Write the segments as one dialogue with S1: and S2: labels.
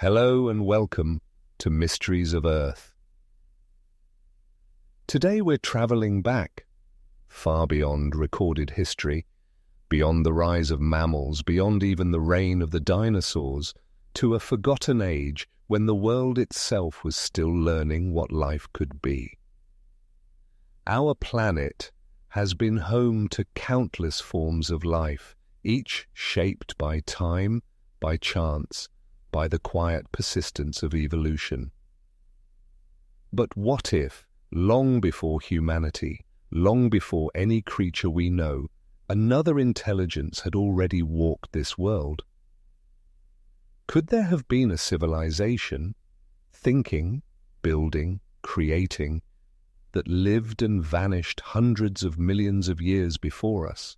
S1: Hello and welcome to Mysteries of Earth. Today we're traveling back, far beyond recorded history, beyond the rise of mammals, beyond even the reign of the dinosaurs, to a forgotten age when the world itself was still learning what life could be. Our planet has been home to countless forms of life, each shaped by time, by chance, by the quiet persistence of evolution. But what if, long before humanity, long before any creature we know, another intelligence had already walked this world? Could there have been a civilization, thinking, building, creating, that lived and vanished hundreds of millions of years before us?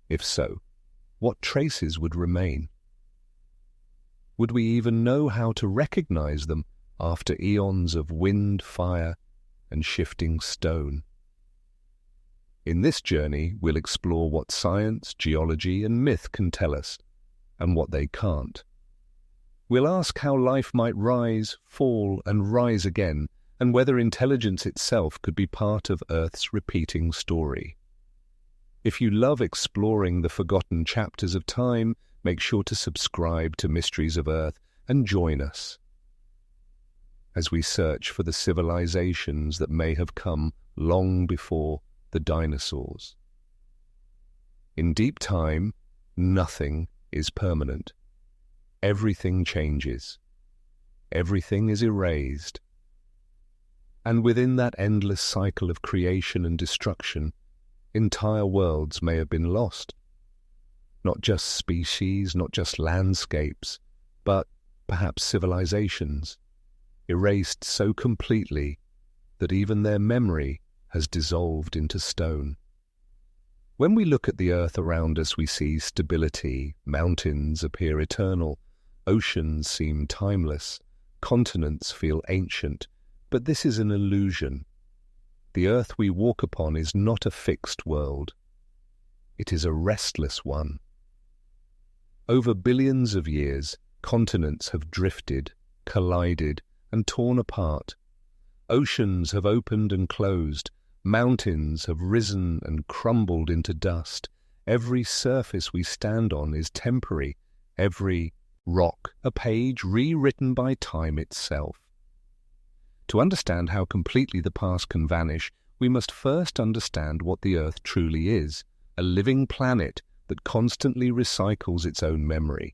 S1: If so, what traces would remain? Would we even know how to recognize them after eons of wind, fire, and shifting stone? In this journey, we'll explore what science, geology, and myth can tell us, and what they can't. We'll ask how life might rise, fall, and rise again, and whether intelligence itself could be part of Earth's repeating story. If you love exploring the forgotten chapters of time, make sure to subscribe to Mysteries of Earth and join us as we search for the civilizations that may have come long before the dinosaurs. In deep time, nothing is permanent. Everything changes. Everything is erased. And within that endless cycle of creation and destruction, entire worlds may have been lost. Not just species, not just landscapes, but perhaps civilizations, erased so completely that even their memory has dissolved into stone. When we look at the earth around us, we see stability, mountains appear eternal, oceans seem timeless, continents feel ancient, but this is an illusion. The earth we walk upon is not a fixed world. It is a restless one. Over billions of years, continents have drifted, collided, and torn apart. Oceans have opened and closed. Mountains have risen and crumbled into dust. Every surface we stand on is temporary. Every rock, a page rewritten by time itself. To understand how completely the past can vanish, we must first understand what the Earth truly is, a living planet that constantly recycles its own memory.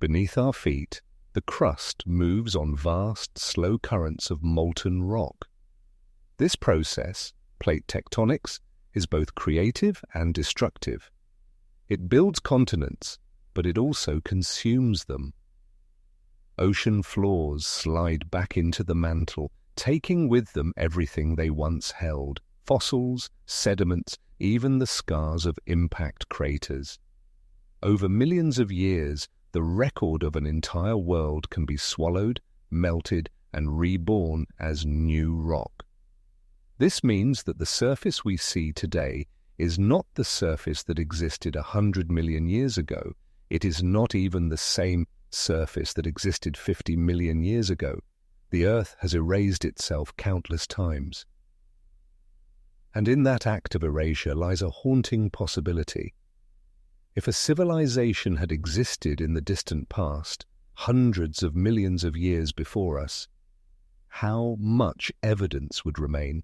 S1: Beneath our feet, the crust moves on vast, slow currents of molten rock. This process, plate tectonics, is both creative and destructive. It builds continents, but it also consumes them. Ocean floors slide back into the mantle, taking with them everything they once held: fossils, sediments, even the scars of impact craters. Over millions of years, the record of an entire world can be swallowed, melted, and reborn as new rock. This means that the surface we see today is not the surface that existed 100 million years ago. It is not even the same surface that existed 50 million years ago. The Earth has erased itself countless times. And in that act of erasure lies a haunting possibility. If a civilization had existed in the distant past, hundreds of millions of years before us, how much evidence would remain?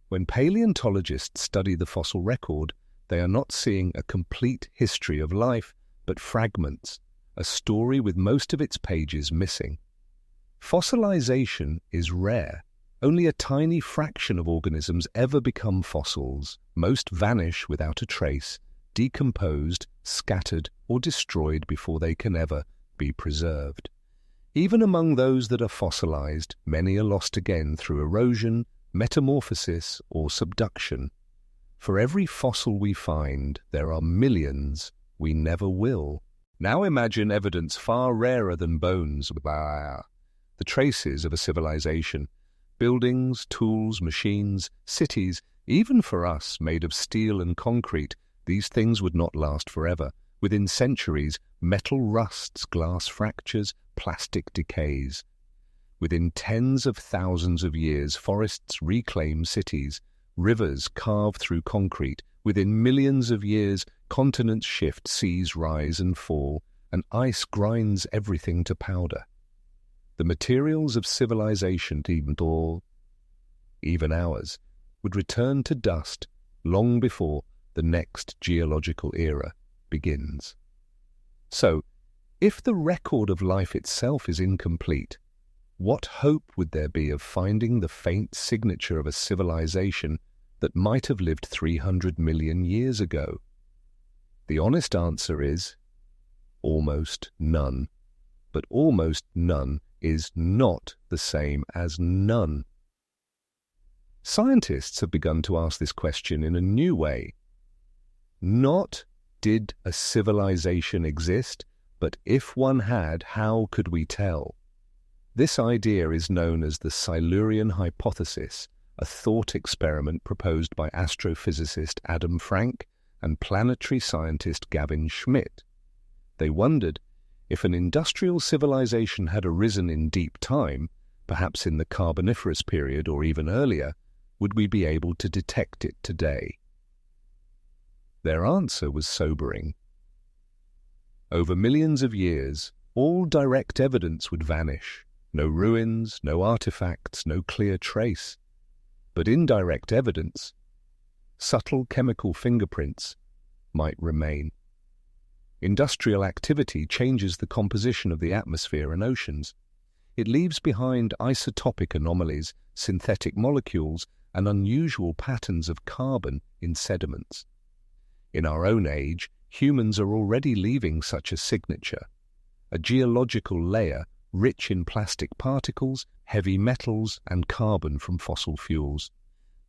S1: When paleontologists study the fossil record, they are not seeing a complete history of life, but fragments, a story with most of its pages missing. Fossilization is rare. Only a tiny fraction of organisms ever become fossils. Most vanish without a trace, decomposed, scattered, or destroyed before they can ever be preserved. Even among those that are fossilized, many are lost again through erosion, metamorphosis, or subduction. For every fossil we find, there are millions we never will. Now imagine evidence far rarer than bones, the traces of a civilization. Buildings, tools, machines, cities, even for us, made of steel and concrete, these things would not last forever. Within centuries, metal rusts, glass fractures, plastic decays. Within tens of thousands of years, forests reclaim cities, rivers carve through concrete. Within millions of years, continents shift, seas rise and fall, and ice grinds everything to powder. The materials of civilization, even ours, would return to dust long before the next geological era begins. So, if the record of life itself is incomplete, what hope would there be of finding the faint signature of a civilization that might have lived 300 million years ago? The honest answer is almost none. But almost none is not the same as none. Scientists have begun to ask this question in a new way. Not did a civilization exist, but if one had, how could we tell? This idea is known as the Silurian Hypothesis, a thought experiment proposed by astrophysicist Adam Frank and planetary scientist Gavin Schmidt. They wondered, if an industrial civilization had arisen in deep time, perhaps in the Carboniferous period or even earlier, would we be able to detect it today? Their answer was sobering. Over millions of years, all direct evidence would vanish. No ruins, no artifacts, no clear trace. But indirect evidence, subtle chemical fingerprints, might remain. Industrial activity changes the composition of the atmosphere and oceans. It leaves behind isotopic anomalies, synthetic molecules, and unusual patterns of carbon in sediments. In our own age, humans are already leaving such a signature, a geological layer rich in plastic particles, heavy metals, and carbon from fossil fuels.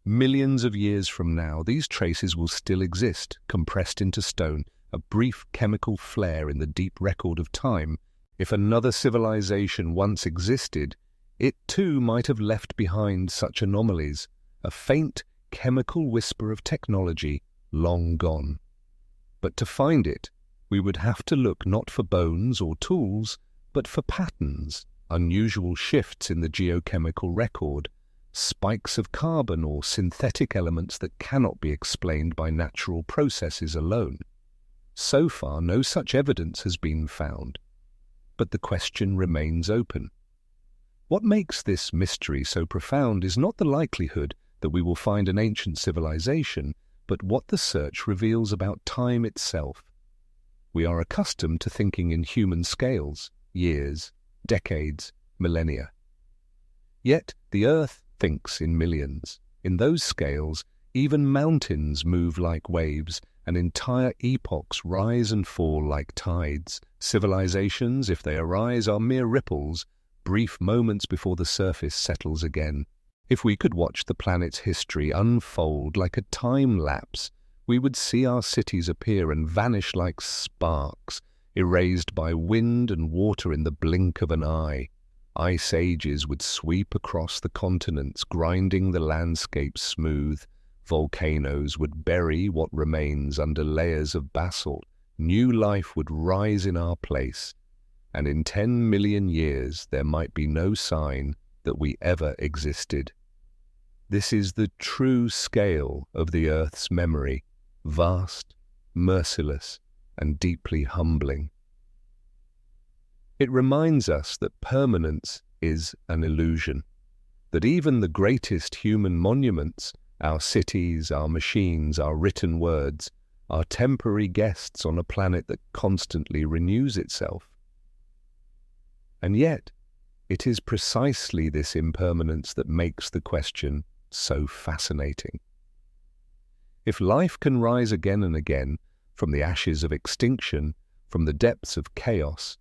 S1: Millions of years from now, these traces will still exist, compressed into stone, a brief chemical flare in the deep record of time. If another civilization once existed, it too might have left behind such anomalies, a faint chemical whisper of technology long gone. But to find it, we would have to look not for bones or tools, but for patterns, unusual shifts in the geochemical record, spikes of carbon or synthetic elements that cannot be explained by natural processes alone. So far, no such evidence has been found. But the question remains open. What makes this mystery so profound is not the likelihood that we will find an ancient civilization, but what the search reveals about time itself. We are accustomed to thinking in human scales, years, decades, millennia. Yet the Earth thinks in millions. In those scales, even mountains move like waves, and entire epochs rise and fall like tides. Civilizations, if they arise, are mere ripples, brief moments before the surface settles again. If we could watch the planet's history unfold like a time lapse, we would see our cities appear and vanish like sparks, erased by wind and water in the blink of an eye. Ice ages would sweep across the continents, grinding the landscape smooth. Volcanoes would bury what remains under layers of basalt. New life would rise in our place, and in 10 million years there might be no sign that we ever existed. This is the true scale of the Earth's memory, vast, merciless, and deeply humbling. It reminds us that permanence is an illusion, that even the greatest human monuments, our cities, our machines, our written words, are temporary guests on a planet that constantly renews itself. And yet, it is precisely this impermanence that makes the question so fascinating. If life can rise again and again from the ashes of extinction, from the depths of chaos,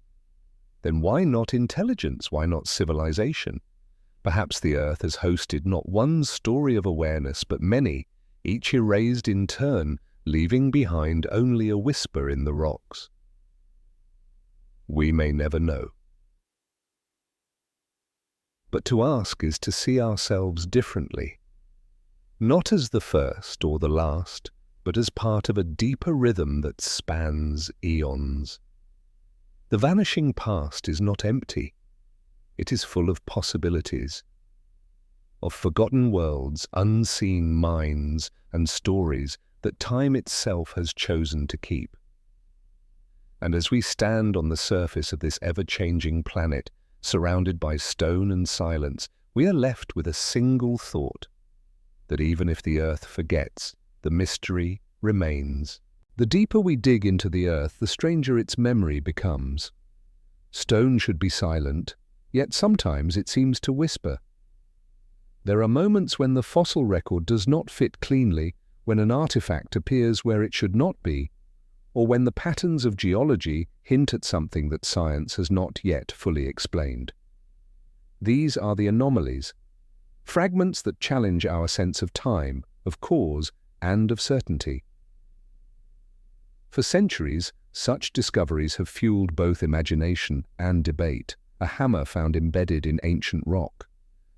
S1: then why not intelligence? Why not civilization? Perhaps the Earth has hosted not one story of awareness, but many, each erased in turn, leaving behind only a whisper in the rocks. We may never know. But to ask is to see ourselves differently, not as the first or the last, but as part of a deeper rhythm that spans eons. The vanishing past is not empty. It is full of possibilities, of forgotten worlds, unseen minds, and stories that time itself has chosen to keep. And as we stand on the surface of this ever-changing planet, surrounded by stone and silence, we are left with a single thought, that even if the Earth forgets, the mystery remains. The deeper we dig into the Earth, the stranger its memory becomes. Stone should be silent, yet sometimes it seems to whisper. There are moments when the fossil record does not fit cleanly, when an artifact appears where it should not be, or when the patterns of geology hint at something that science has not yet fully explained. These are the anomalies, fragments that challenge our sense of time, of cause, and of certainty. For centuries, such discoveries have fueled both imagination and debate. A hammer found embedded in ancient rock,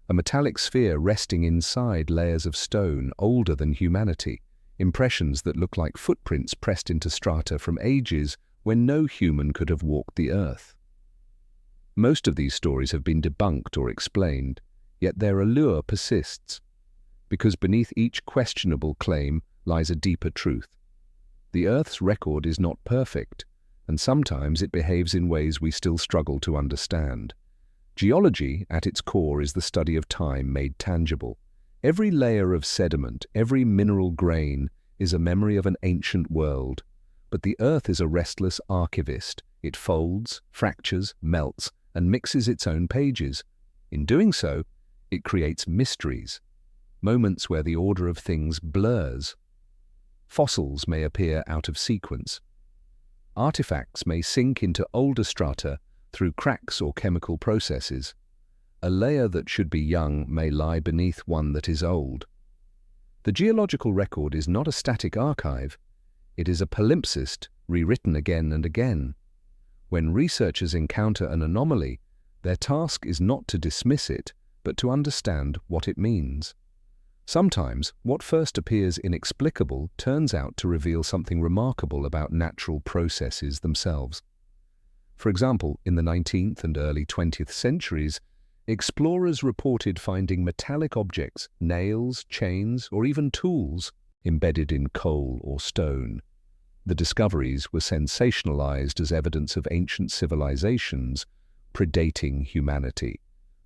S1: a metallic sphere resting inside layers of stone older than humanity, impressions that look like footprints pressed into strata from ages when no human could have walked the earth. Most of these stories have been debunked or explained, yet their allure persists, because beneath each questionable claim lies a deeper truth. The Earth's record is not perfect, and sometimes it behaves in ways we still struggle to understand. Geology, at its core, is the study of time made tangible. Every layer of sediment, every mineral grain, is a memory of an ancient world. But the Earth is a restless archivist. It folds, fractures, melts, and mixes its own pages. In doing so, it creates mysteries, moments where the order of things blurs. Fossils may appear out of sequence. Artifacts may sink into older strata through cracks or chemical processes. A layer that should be young may lie beneath one that is old. The geological record is not a static archive. It is a palimpsest rewritten again and again. When researchers encounter an anomaly, their task is not to dismiss it, but to understand what it means. Sometimes, what first appears inexplicable turns out to reveal something remarkable about natural processes themselves. For example, in the 19th and early 20th centuries, explorers reported finding metallic objects, nails, chains, or even tools, embedded in coal or stone. The discoveries were sensationalized as evidence of ancient civilizations predating humanity.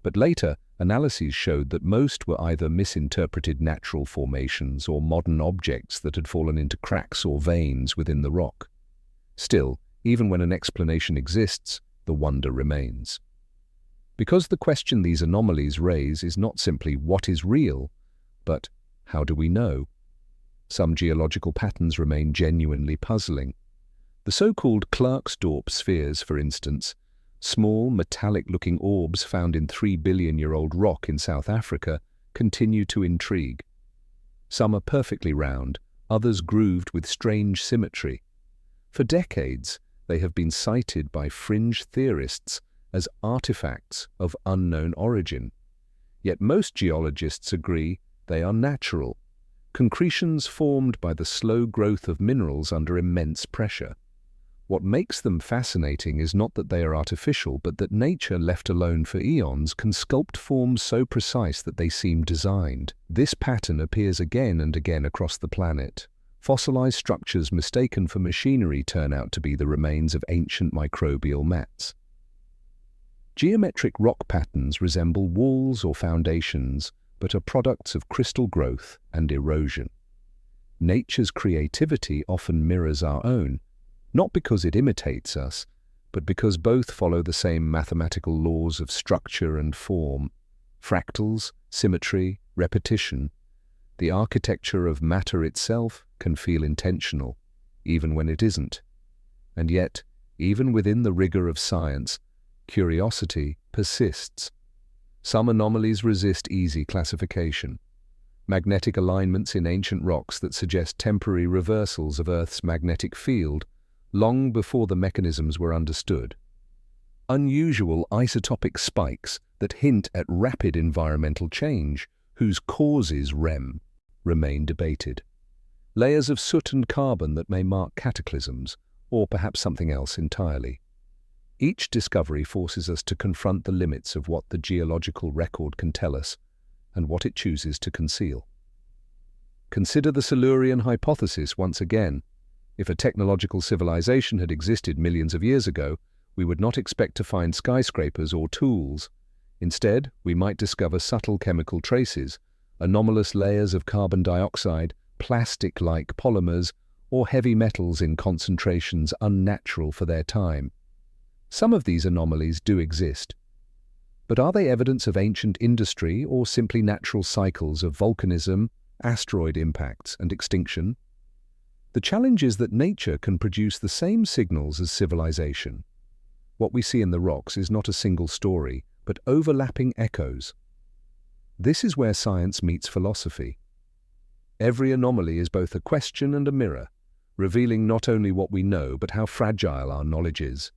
S1: But later, analyses showed that most were either misinterpreted natural formations or modern objects that had fallen into cracks or veins within the rock. Still, even when an explanation exists, the wonder remains. Because the question these anomalies raise is not simply what is real, but how do we know? Some geological patterns remain genuinely puzzling. The so-called Klerksdorp spheres, for instance, small metallic-looking orbs found in 3-billion-year-old rock in South Africa, continue to intrigue. Some are perfectly round, others grooved with strange symmetry. For decades, they have been cited by fringe theorists as artifacts of unknown origin. Yet most geologists agree they are natural, concretions formed by the slow growth of minerals under immense pressure. What makes them fascinating is not that they are artificial, but that nature, left alone for eons, can sculpt forms so precise that they seem designed. This pattern appears again and again across the planet. Fossilized structures mistaken for machinery turn out to be the remains of ancient microbial mats. Geometric rock patterns resemble walls or foundations, but are products of crystal growth and erosion. Nature's creativity often mirrors our own, not because it imitates us, but because both follow the same mathematical laws of structure and form: fractals, symmetry, repetition. The architecture of matter itself can feel intentional, even when it isn't. And yet, even within the rigor of science, curiosity persists. Some anomalies resist easy classification. Magnetic alignments in ancient rocks that suggest temporary reversals of Earth's magnetic field, long before the mechanisms were understood. Unusual isotopic spikes that hint at rapid environmental change, whose causes remain debated. layers of soot and carbon that may mark cataclysms, or perhaps something else entirely. Each discovery forces us to confront the limits of what the geological record can tell us and what it chooses to conceal. Consider the Silurian Hypothesis once again. If a technological civilization had existed millions of years ago, we would not expect to find skyscrapers or tools. Instead, we might discover subtle chemical traces, anomalous layers of carbon dioxide, plastic-like polymers, or heavy metals in concentrations unnatural for their time. Some of these anomalies do exist. But are they evidence of ancient industry or simply natural cycles of volcanism, asteroid impacts, and extinction? The challenge is that nature can produce the same signals as civilization. What we see in the rocks is not a single story, but overlapping echoes. This is where science meets philosophy. Every anomaly is both a question and a mirror, revealing not only what we know, but how fragile our knowledge is.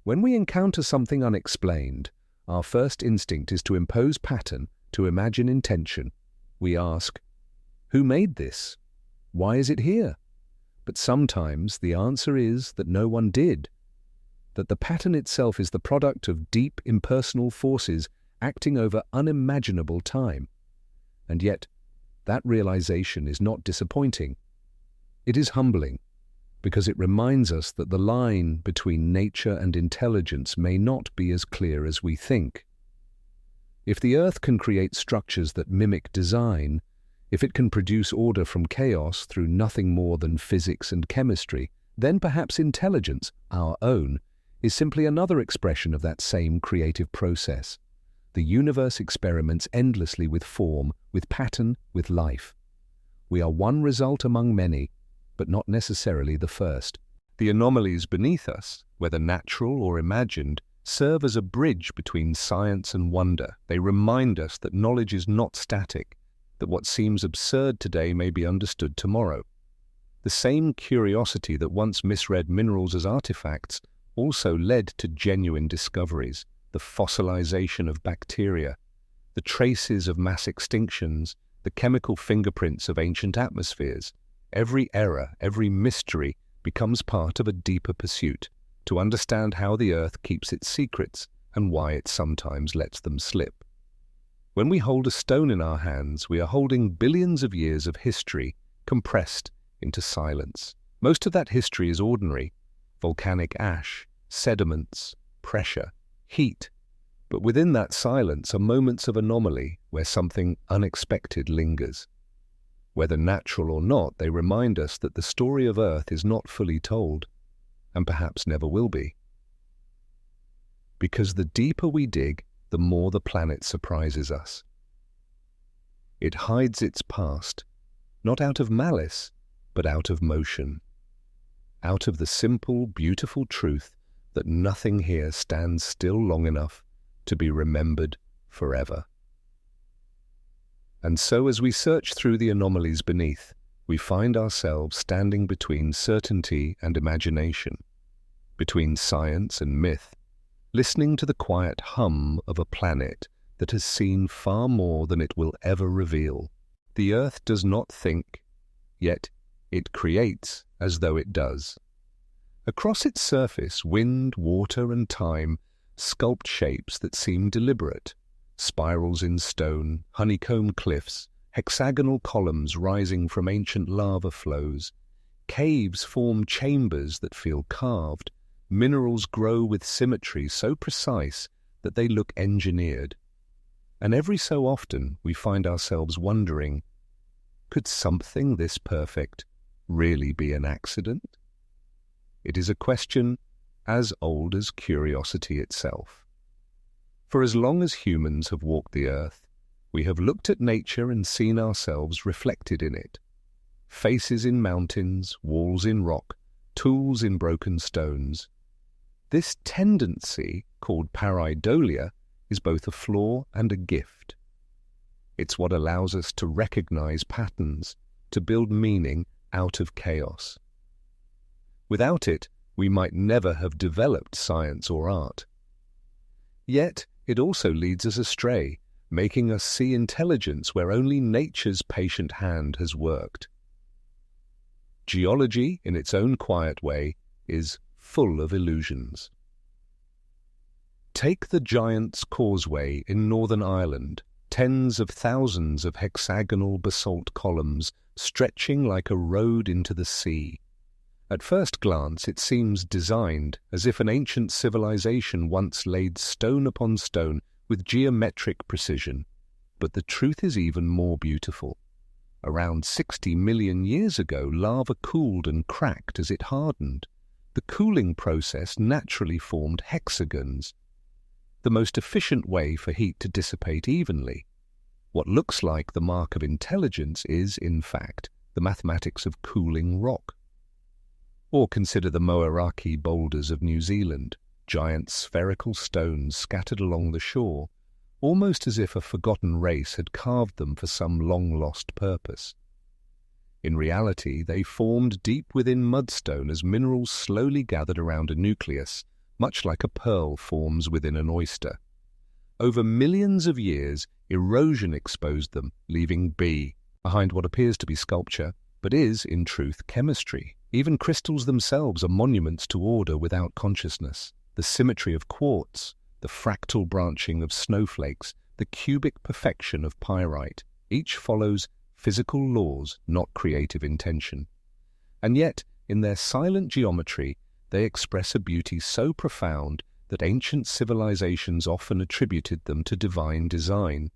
S1: When we encounter something unexplained, our first instinct is to impose pattern, to imagine intention. We ask, who made this? Why is it here? But sometimes the answer is that no one did, that the pattern itself is the product of deep impersonal forces acting over unimaginable time. And yet, that realization is not disappointing. It is humbling, because it reminds us that the line between nature and intelligence may not be as clear as we think. If the Earth can create structures that mimic design, if it can produce order from chaos through nothing more than physics and chemistry, then perhaps intelligence, our own, is simply another expression of that same creative process. The universe experiments endlessly with form, with pattern, with life. We are one result among many, but not necessarily the first. The anomalies beneath us, whether natural or imagined, serve as a bridge between science and wonder. They remind us that knowledge is not static, that what seems absurd today may be understood tomorrow. The same curiosity that once misread minerals as artifacts also led to genuine discoveries, the fossilization of bacteria, the traces of mass extinctions, the chemical fingerprints of ancient atmospheres. Every error, every mystery becomes part of a deeper pursuit to understand how the Earth keeps its secrets and why it sometimes lets them slip. When we hold a stone in our hands, we are holding billions of years of history compressed into silence. Most of that history is ordinary: volcanic ash, sediments, pressure, heat. But within that silence are moments of anomaly where something unexpected lingers. Whether natural or not, they remind us that the story of Earth is not fully told, and perhaps never will be. Because the deeper we dig, the more the planet surprises us. It hides its past, not out of malice, but out of motion. Out of the simple, beautiful truth that nothing here stands still long enough to be remembered forever. And so as we search through the anomalies beneath, we find ourselves standing between certainty and imagination, between science and myth, listening to the quiet hum of a planet that has seen far more than it will ever reveal. The Earth does not think, yet it creates as though it does. Across its surface, wind, water, and time sculpt shapes that seem deliberate. Spirals in stone, honeycomb cliffs, hexagonal columns rising from ancient lava flows. Caves form chambers that feel carved. Minerals grow with symmetry so precise that they look engineered. And every so often we find ourselves wondering, could something this perfect really be an accident? It is a question as old as curiosity itself. For as long as humans have walked the earth, we have looked at nature and seen ourselves reflected in it. Faces in mountains, walls in rock, tools in broken stones. This tendency, called pareidolia, is both a flaw and a gift. It's what allows us to recognize patterns, to build meaning out of chaos. Without it, we might never have developed science or art. Yet, it also leads us astray, making us see intelligence where only nature's patient hand has worked. Geology, in its own quiet way, is full of illusions. Take the Giant's Causeway in Northern Ireland, tens of thousands of hexagonal basalt columns stretching like a road into the sea. At first glance it seems designed as if an ancient civilization once laid stone upon stone with geometric precision. But the truth is even more beautiful. Around 60 million years ago, lava cooled and cracked as it hardened. The cooling process naturally formed hexagons, the most efficient way for heat to dissipate evenly. What looks like the mark of intelligence is, in fact, the mathematics of cooling rock. Or consider the Moeraki boulders of New Zealand, giant spherical stones scattered along the shore, almost as if a forgotten race had carved them for some long-lost purpose. In reality, they formed deep within mudstone as minerals slowly gathered around a nucleus, much like a pearl forms within an oyster. Over millions of years, erosion exposed them, leaving behind what appears to be sculpture, but is, in truth, chemistry. Even crystals themselves are monuments to order without consciousness. The symmetry of quartz, the fractal branching of snowflakes, the cubic perfection of pyrite, each follows physical laws, not creative intention. And yet, in their silent geometry, they express a beauty so profound that ancient civilizations often attributed them to divine design.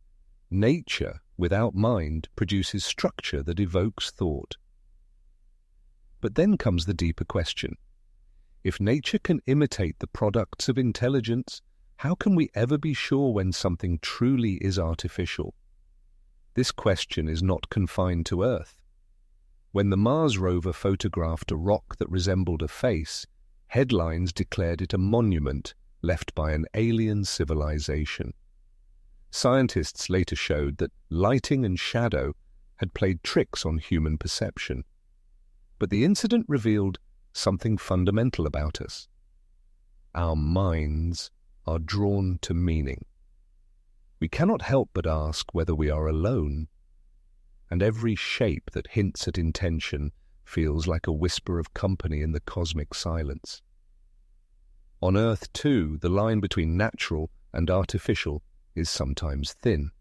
S1: Nature, without mind, produces structure that evokes thought. But then comes the deeper question. If nature can imitate the products of intelligence, how can we ever be sure when something truly is artificial? This question is not confined to Earth. When the Mars rover photographed a rock that resembled a face, headlines declared it a monument left by an alien civilization. Scientists later showed that lighting and shadow had played tricks on human perception. But the incident revealed something fundamental about us. Our minds are drawn to meaning. We cannot help but ask whether we are alone, and every shape that hints at intention feels like a whisper of company in the cosmic silence. On Earth, too, the line between natural and artificial is sometimes thin.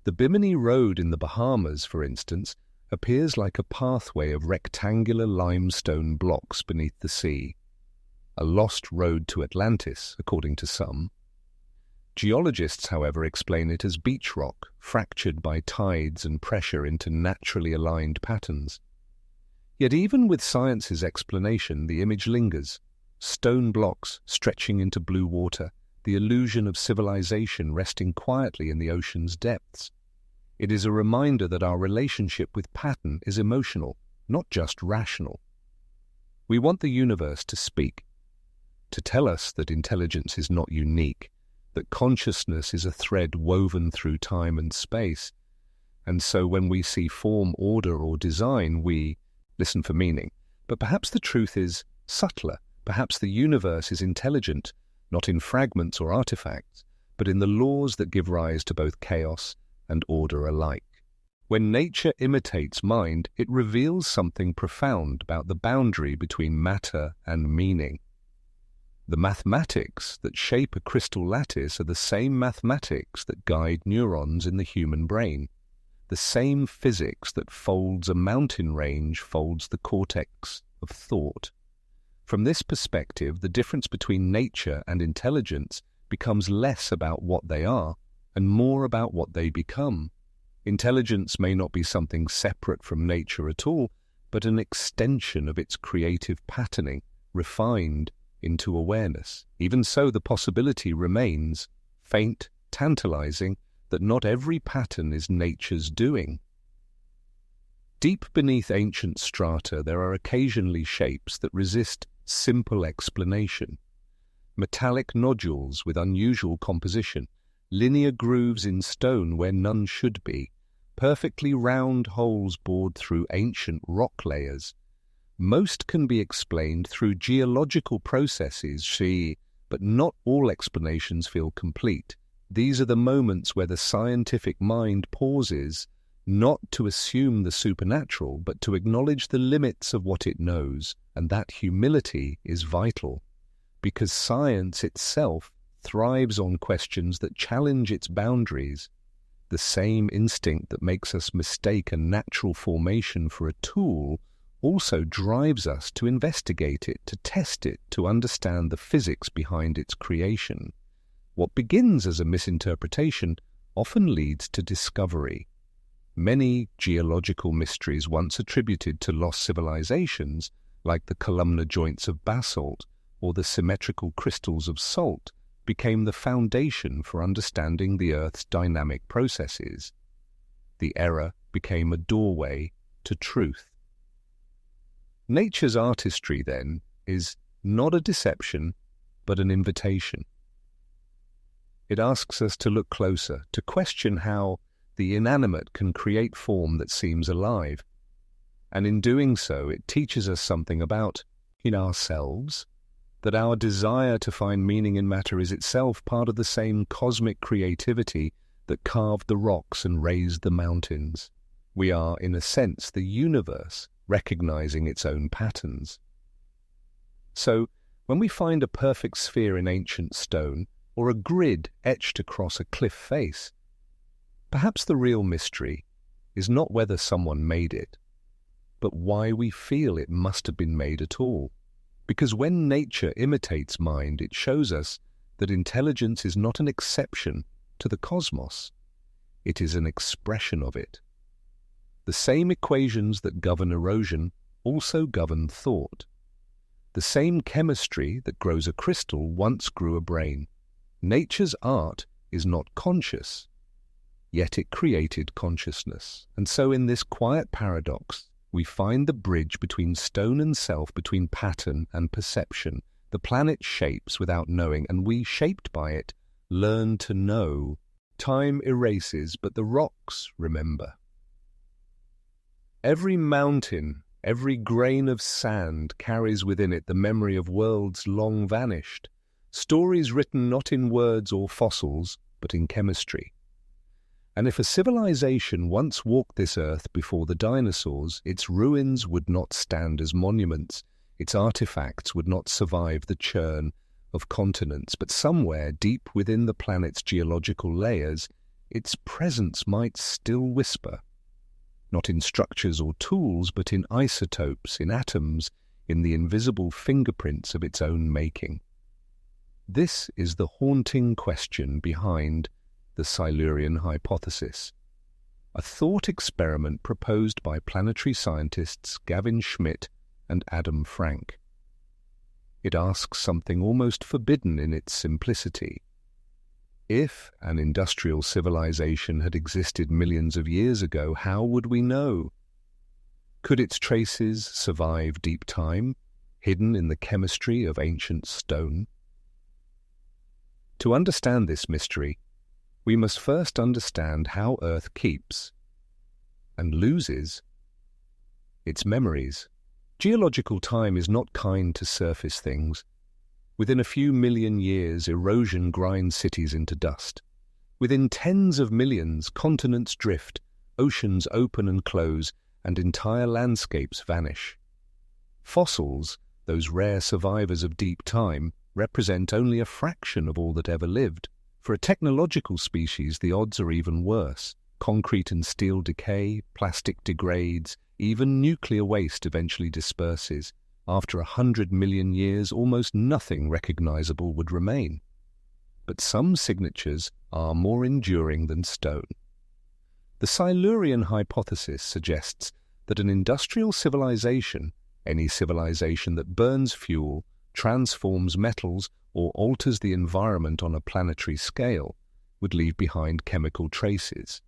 S1: The Bimini Road in the Bahamas, for instance, appears like a pathway of rectangular limestone blocks beneath the sea, a lost road to Atlantis, according to some. Geologists, however, explain it as beach rock, fractured by tides and pressure into naturally aligned patterns. Yet even with science's explanation, the image lingers. Stone blocks stretching into blue water, the illusion of civilization resting quietly in the ocean's depths. It is a reminder that our relationship with pattern is emotional, not just rational. We want the universe to speak, to tell us that intelligence is not unique, that consciousness is a thread woven through time and space. And so when we see form, order, or design, we listen for meaning. But perhaps the truth is subtler. Perhaps the universe is intelligent, not in fragments or artifacts, but in the laws that give rise to both chaos and order alike. When nature imitates mind, it reveals something profound about the boundary between matter and meaning. The mathematics that shape a crystal lattice are the same mathematics that guide neurons in the human brain. The same physics that folds a mountain range folds the cortex of thought. From this perspective, the difference between nature and intelligence becomes less about what they are and more about what they become. Intelligence may not be something separate from nature at all, but an extension of its creative patterning, refined into awareness. Even so, the possibility remains, faint, tantalizing, that not every pattern is nature's doing. Deep beneath ancient strata, there are occasionally shapes that resist simple explanation. Metallic nodules with unusual composition, linear grooves in stone where none should be, perfectly round holes bored through ancient rock layers. Most can be explained through geological processes, but not all explanations feel complete. These are the moments where the scientific mind pauses, not to assume the supernatural, but to acknowledge the limits of what it knows, and that humility is vital, because science itself thrives on questions that challenge its boundaries. The same instinct that makes us mistake a natural formation for a tool also drives us to investigate it, to test it, to understand the physics behind its creation. What begins as a misinterpretation often leads to discovery. Many geological mysteries once attributed to lost civilizations, like the columnar joints of basalt or the symmetrical crystals of salt, became the foundation for understanding the Earth's dynamic processes. The error became a doorway to truth. Nature's artistry, then, is not a deception, but an invitation. It asks us to look closer, to question how the inanimate can create form that seems alive. And in doing so, it teaches us something about, in ourselves, that our desire to find meaning in matter is itself part of the same cosmic creativity that carved the rocks and raised the mountains. We are, in a sense, the universe, recognizing its own patterns. So, when we find a perfect sphere in ancient stone, or a grid etched across a cliff face, perhaps the real mystery is not whether someone made it, but why we feel it must have been made at all. Because when nature imitates mind, it shows us that intelligence is not an exception to the cosmos. It is an expression of it. The same equations that govern erosion also govern thought. The same chemistry that grows a crystal once grew a brain. Nature's art is not conscious, yet it created consciousness. And so in this quiet paradox, we find the bridge between stone and self, between pattern and perception. The planet shapes without knowing, and we, shaped by it, learn to know. Time erases, but the rocks remember. Every mountain, every grain of sand carries within it the memory of worlds long vanished, stories written not in words or fossils, but in chemistry. And if a civilization once walked this earth before the dinosaurs, its ruins would not stand as monuments, its artifacts would not survive the churn of continents, but somewhere deep within the planet's geological layers, its presence might still whisper. Not in structures or tools, but in isotopes, in atoms, in the invisible fingerprints of its own making. This is the haunting question behind the Silurian Hypothesis, a thought experiment proposed by planetary scientists Gavin Schmidt and Adam Frank. It asks something almost forbidden in its simplicity. If an industrial civilization had existed millions of years ago, how would we know? Could its traces survive deep time, hidden in the chemistry of ancient stone? To understand this mystery, we must first understand how Earth keeps and loses its memories. Geological time is not kind to surface things. Within a few million years, erosion grinds cities into dust. Within tens of millions, continents drift, oceans open and close, and entire landscapes vanish. Fossils, those rare survivors of deep time, represent only a fraction of all that ever lived. For a technological species, the odds are even worse. Concrete and steel decay, plastic degrades, even nuclear waste eventually disperses. After 100 million years, almost nothing recognizable would remain. But some signatures are more enduring than stone. The Silurian hypothesis suggests that an industrial civilization, any civilization that burns fuel, transforms metals, or alters the environment on a planetary scale, would leave behind chemical traces.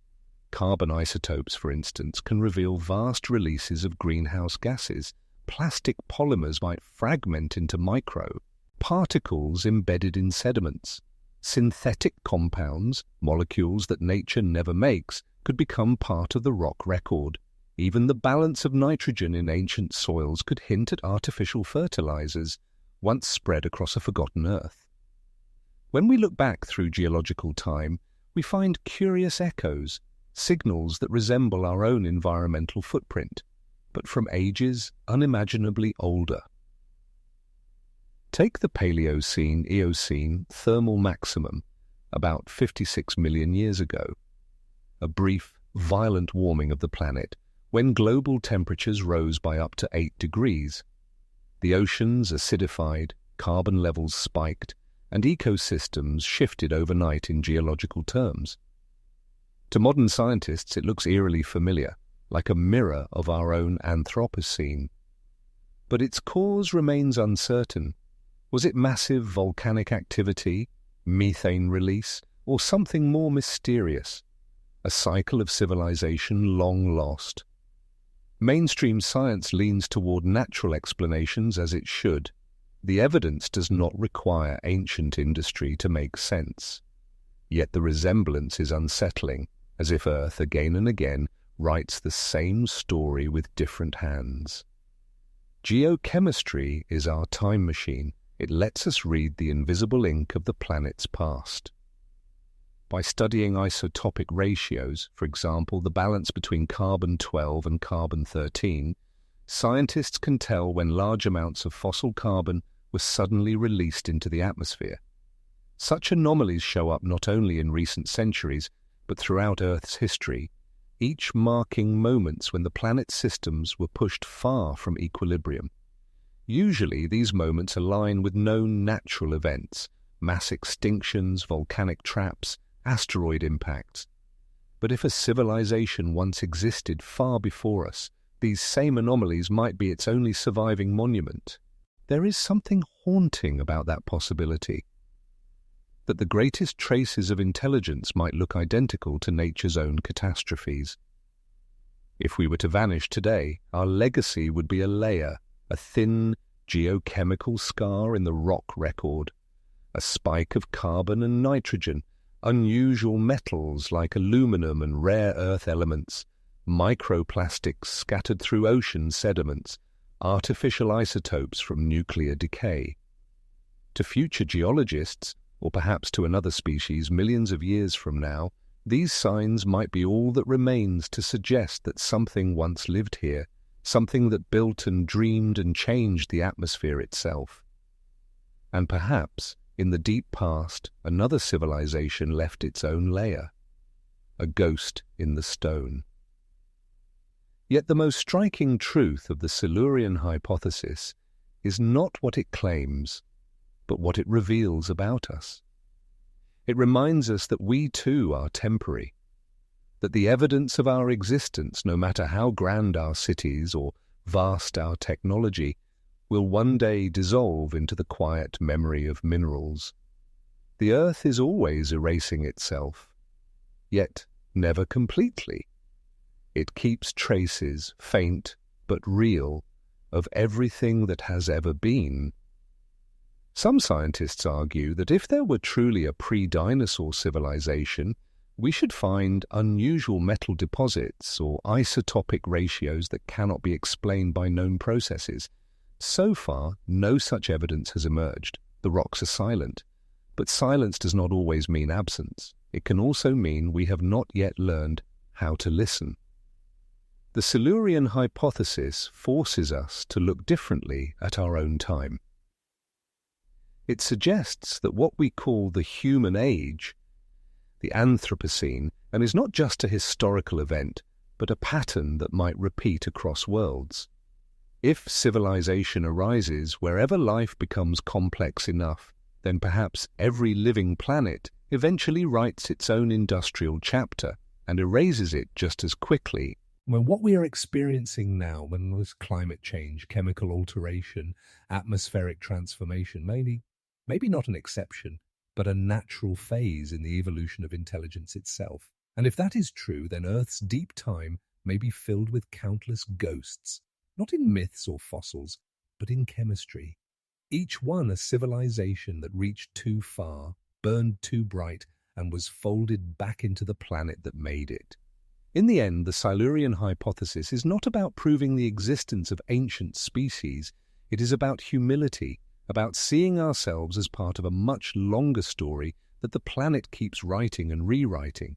S1: Carbon isotopes, for instance, can reveal vast releases of greenhouse gases. Plastic polymers might fragment into particles embedded in sediments. Synthetic compounds, molecules that nature never makes, could become part of the rock record. Even the balance of nitrogen in ancient soils could hint at artificial fertilizers, once spread across a forgotten Earth. When we look back through geological time, we find curious echoes. signals that resemble our own environmental footprint, but from ages unimaginably older. Take the Paleocene-Eocene thermal maximum about 56 million years ago, a brief, violent warming of the planet when global temperatures rose by up to 8 degrees. The oceans acidified, carbon levels spiked, and ecosystems shifted overnight in geological terms. To modern scientists, it looks eerily familiar, like a mirror of our own Anthropocene. But its cause remains uncertain. Was it massive volcanic activity, methane release, or something more mysterious? A cycle of civilization long lost? Mainstream science leans toward natural explanations, as it should. The evidence does not require ancient industry to make sense. Yet the resemblance is unsettling, as if Earth again and again writes the same story with different hands. Geochemistry is our time machine. It lets us read the invisible ink of the planet's past. By studying isotopic ratios, for example, the balance between carbon-12 and carbon-13, scientists can tell when large amounts of fossil carbon were suddenly released into the atmosphere. Such anomalies show up not only in recent centuries, but throughout Earth's history, each marking moments when the planet's systems were pushed far from equilibrium. Usually, these moments align with known natural events, mass extinctions, volcanic traps, asteroid impacts. But if a civilization once existed far before us, these same anomalies might be its only surviving monument. There is something haunting about that possibility, that the greatest traces of intelligence might look identical to nature's own catastrophes. If we were to vanish today, our legacy would be a layer, a thin geochemical scar in the rock record, a spike of carbon and nitrogen, unusual metals like aluminum and rare earth elements, microplastics scattered through ocean sediments, artificial isotopes from nuclear decay. To future geologists, or perhaps to another species millions of years from now, these signs might be all that remains to suggest that something once lived here, something that built and dreamed and changed the atmosphere itself. And perhaps, in the deep past, another civilization left its own layer, a ghost in the stone. Yet the most striking truth of the Silurian hypothesis is not what it claims, but what it reveals about us. It reminds us that we too are temporary, that the evidence of our existence, no matter how grand our cities or vast our technology, will one day dissolve into the quiet memory of minerals. The Earth is always erasing itself, yet never completely. It keeps traces, faint but real, of everything that has ever been. Some scientists argue that if there were truly a pre-dinosaur civilization, we should find unusual metal deposits or isotopic ratios that cannot be explained by known processes. So far, no such evidence has emerged. The rocks are silent. But silence does not always mean absence. It can also mean we have not yet learned how to listen. The Silurian hypothesis forces us to look differently at our own time. It suggests that what we call the human age, the Anthropocene, and is not just a historical event, but a pattern that might repeat across worlds. If civilization arises wherever life becomes complex enough, then perhaps every living planet eventually writes its own industrial chapter and erases it just as quickly.
S2: When what we are experiencing now, when there's climate change, chemical alteration, atmospheric transformation, maybe not an exception, but a natural phase in the evolution of intelligence itself. And if that is true, then Earth's deep time may be filled with countless ghosts, not in myths or fossils, but in chemistry. Each one a civilization that reached too far, burned too bright, and was folded back into the planet that made it. In the end, the Silurian hypothesis is not about proving the existence of ancient species. It is about humility, about seeing ourselves as part of a much longer story that the planet keeps writing and rewriting.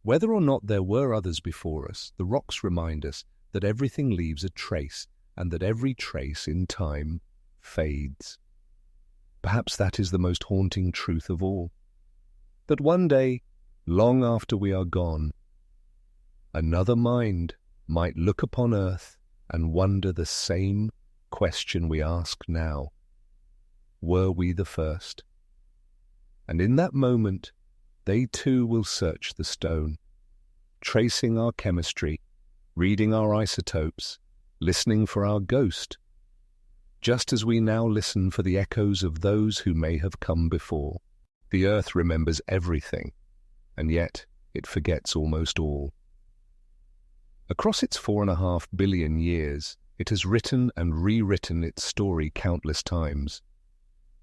S1: Whether or not there were others before us, the rocks remind us that everything leaves a trace and that every trace in time fades. Perhaps that is the most haunting truth of all. That one day, long after we are gone, another mind might look upon Earth and wonder the same question we ask now. Were we the first? And in that moment, they too will search the stone, tracing our chemistry, reading our isotopes, listening for our ghost, just as we now listen for the echoes of those who may have come before. The Earth remembers everything, and yet it forgets almost all. Across its 4.5 billion years, it has written and rewritten its story countless times.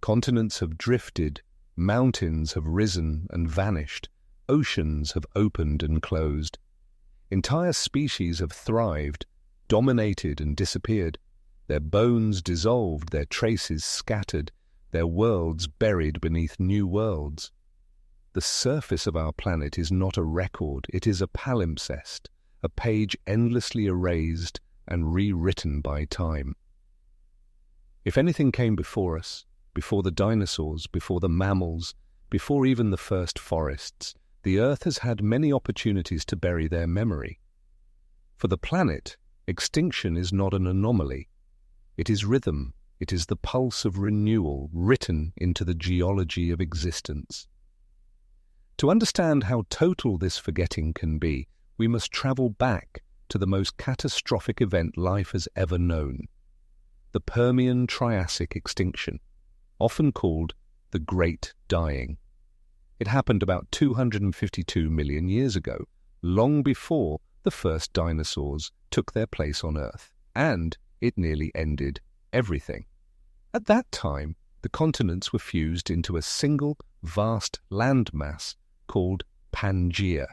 S1: Continents have drifted, mountains have risen and vanished, oceans have opened and closed. Entire species have thrived, dominated and disappeared, their bones dissolved, their traces scattered, their worlds buried beneath new worlds. The surface of our planet is not a record, it is a palimpsest, a page endlessly erased and rewritten by time. If anything came before us, before the dinosaurs, before the mammals, before even the first forests, the Earth has had many opportunities to bury their memory. For the planet, extinction is not an anomaly. It is rhythm, it is the pulse of renewal written into the geology of existence. To understand how total this forgetting can be, we must travel back to the most catastrophic event life has ever known, the Permian-Triassic extinction, often called the Great Dying. It happened about 252 million years ago, long before the first dinosaurs took their place on Earth, and it nearly ended everything. At that time, the continents were fused into a single vast landmass called Pangaea.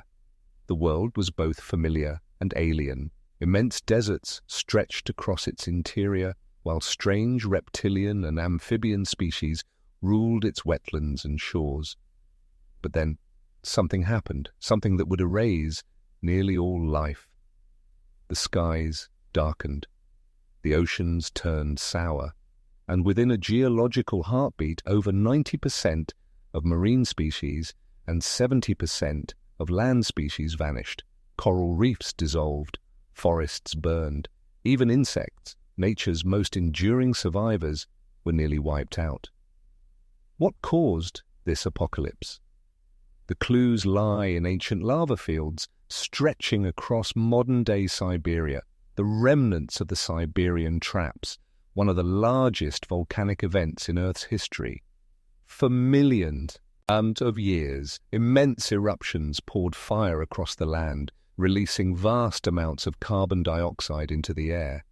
S1: The world was both familiar and alien. Immense deserts stretched across its interior, while strange reptilian and amphibian species ruled its wetlands and shores. But then something happened, something that would erase nearly all life. The skies darkened, the oceans turned sour, and within a geological heartbeat, over 90% of marine species and 70% of land species vanished. Coral reefs dissolved, forests burned, even insects, nature's most enduring survivors, were nearly wiped out. What caused this apocalypse? The clues lie in ancient lava fields stretching across modern-day Siberia, the remnants of the Siberian traps, one of the largest volcanic events in Earth's history. For millions of years, immense eruptions poured fire across the land, releasing vast amounts of carbon dioxide into the air.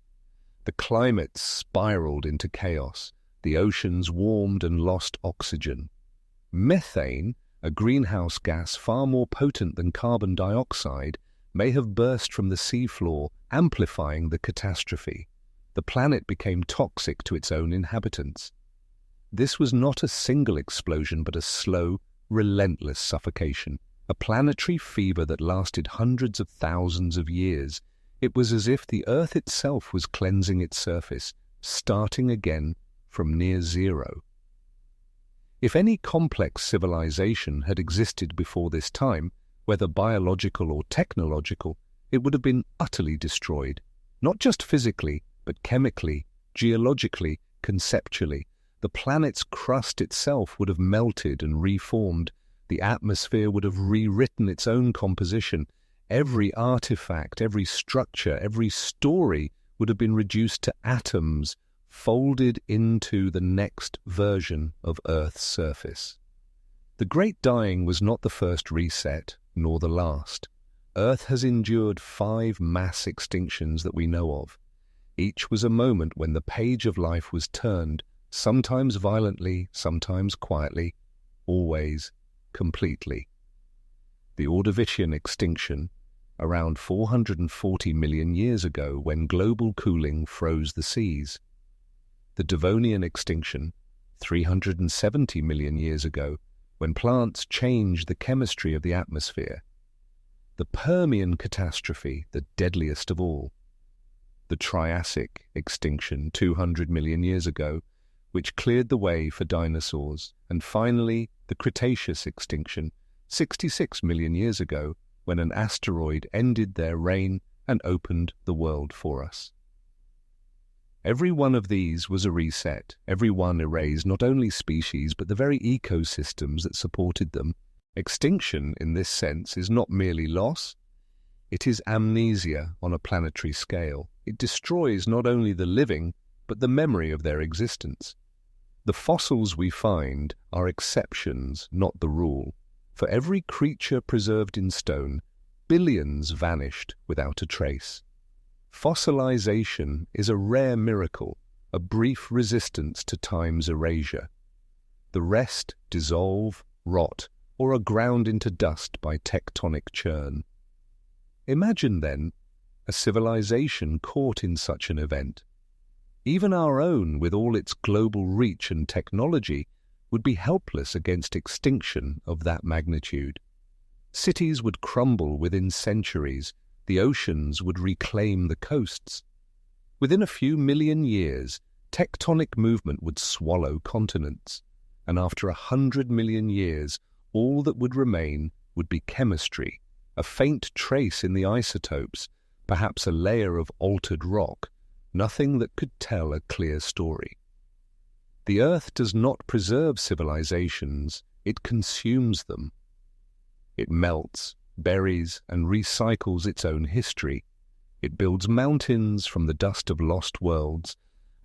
S1: The climate spiraled into chaos. The oceans warmed and lost oxygen. Methane, a greenhouse gas far more potent than carbon dioxide, may have burst from the seafloor, amplifying the catastrophe. The planet became toxic to its own inhabitants. This was not a single explosion, but a slow, relentless suffocation, a planetary fever that lasted hundreds of thousands of years. It was as if the Earth itself was cleansing its surface, starting again from near zero. If any complex civilization had existed before this time, whether biological or technological, it would have been utterly destroyed, not just physically, but chemically, geologically, conceptually. The planet's crust itself would have melted and reformed. The atmosphere would have rewritten its own composition. Every artifact, every structure, every story would have been reduced to atoms, folded into the next version of Earth's surface. The Great Dying was not the first reset, nor the last. Earth has endured 5 mass extinctions that we know of. Each was a moment when the page of life was turned, sometimes violently, sometimes quietly, always completely. The Ordovician extinction, around 440 million years ago, when global cooling froze the seas. The Devonian extinction, 370 million years ago, when plants changed the chemistry of the atmosphere. the Permian catastrophe, the deadliest of all, the Triassic extinction 200 million years ago, which cleared the way for dinosaurs, and finally the Cretaceous extinction 66 million years ago, when an asteroid ended their reign and opened the world for us. Every one of these was a reset. Every one erased not only species but the very ecosystems that supported them. Extinction, in this sense, is not merely loss. It is amnesia on a planetary scale. It destroys not only the living, but the memory of their existence. The fossils we find are exceptions, not the rule. For every creature preserved in stone, billions vanished without a trace. Fossilization is a rare miracle, a brief resistance to time's erasure. The rest dissolve, rot, or are ground into dust by tectonic churn. Imagine, then, a civilization caught in such an event. Even our own, with all its global reach and technology, would be helpless against extinction of that magnitude. Cities would crumble within centuries. The oceans would reclaim the coasts. Within a few million years, tectonic movement would swallow continents, and after 100 million years, all that would remain would be chemistry, a faint trace in the isotopes, perhaps a layer of altered rock, nothing that could tell a clear story. The Earth does not preserve civilizations, it consumes them. It melts, buries, and recycles its own history. It builds mountains from the dust of lost worlds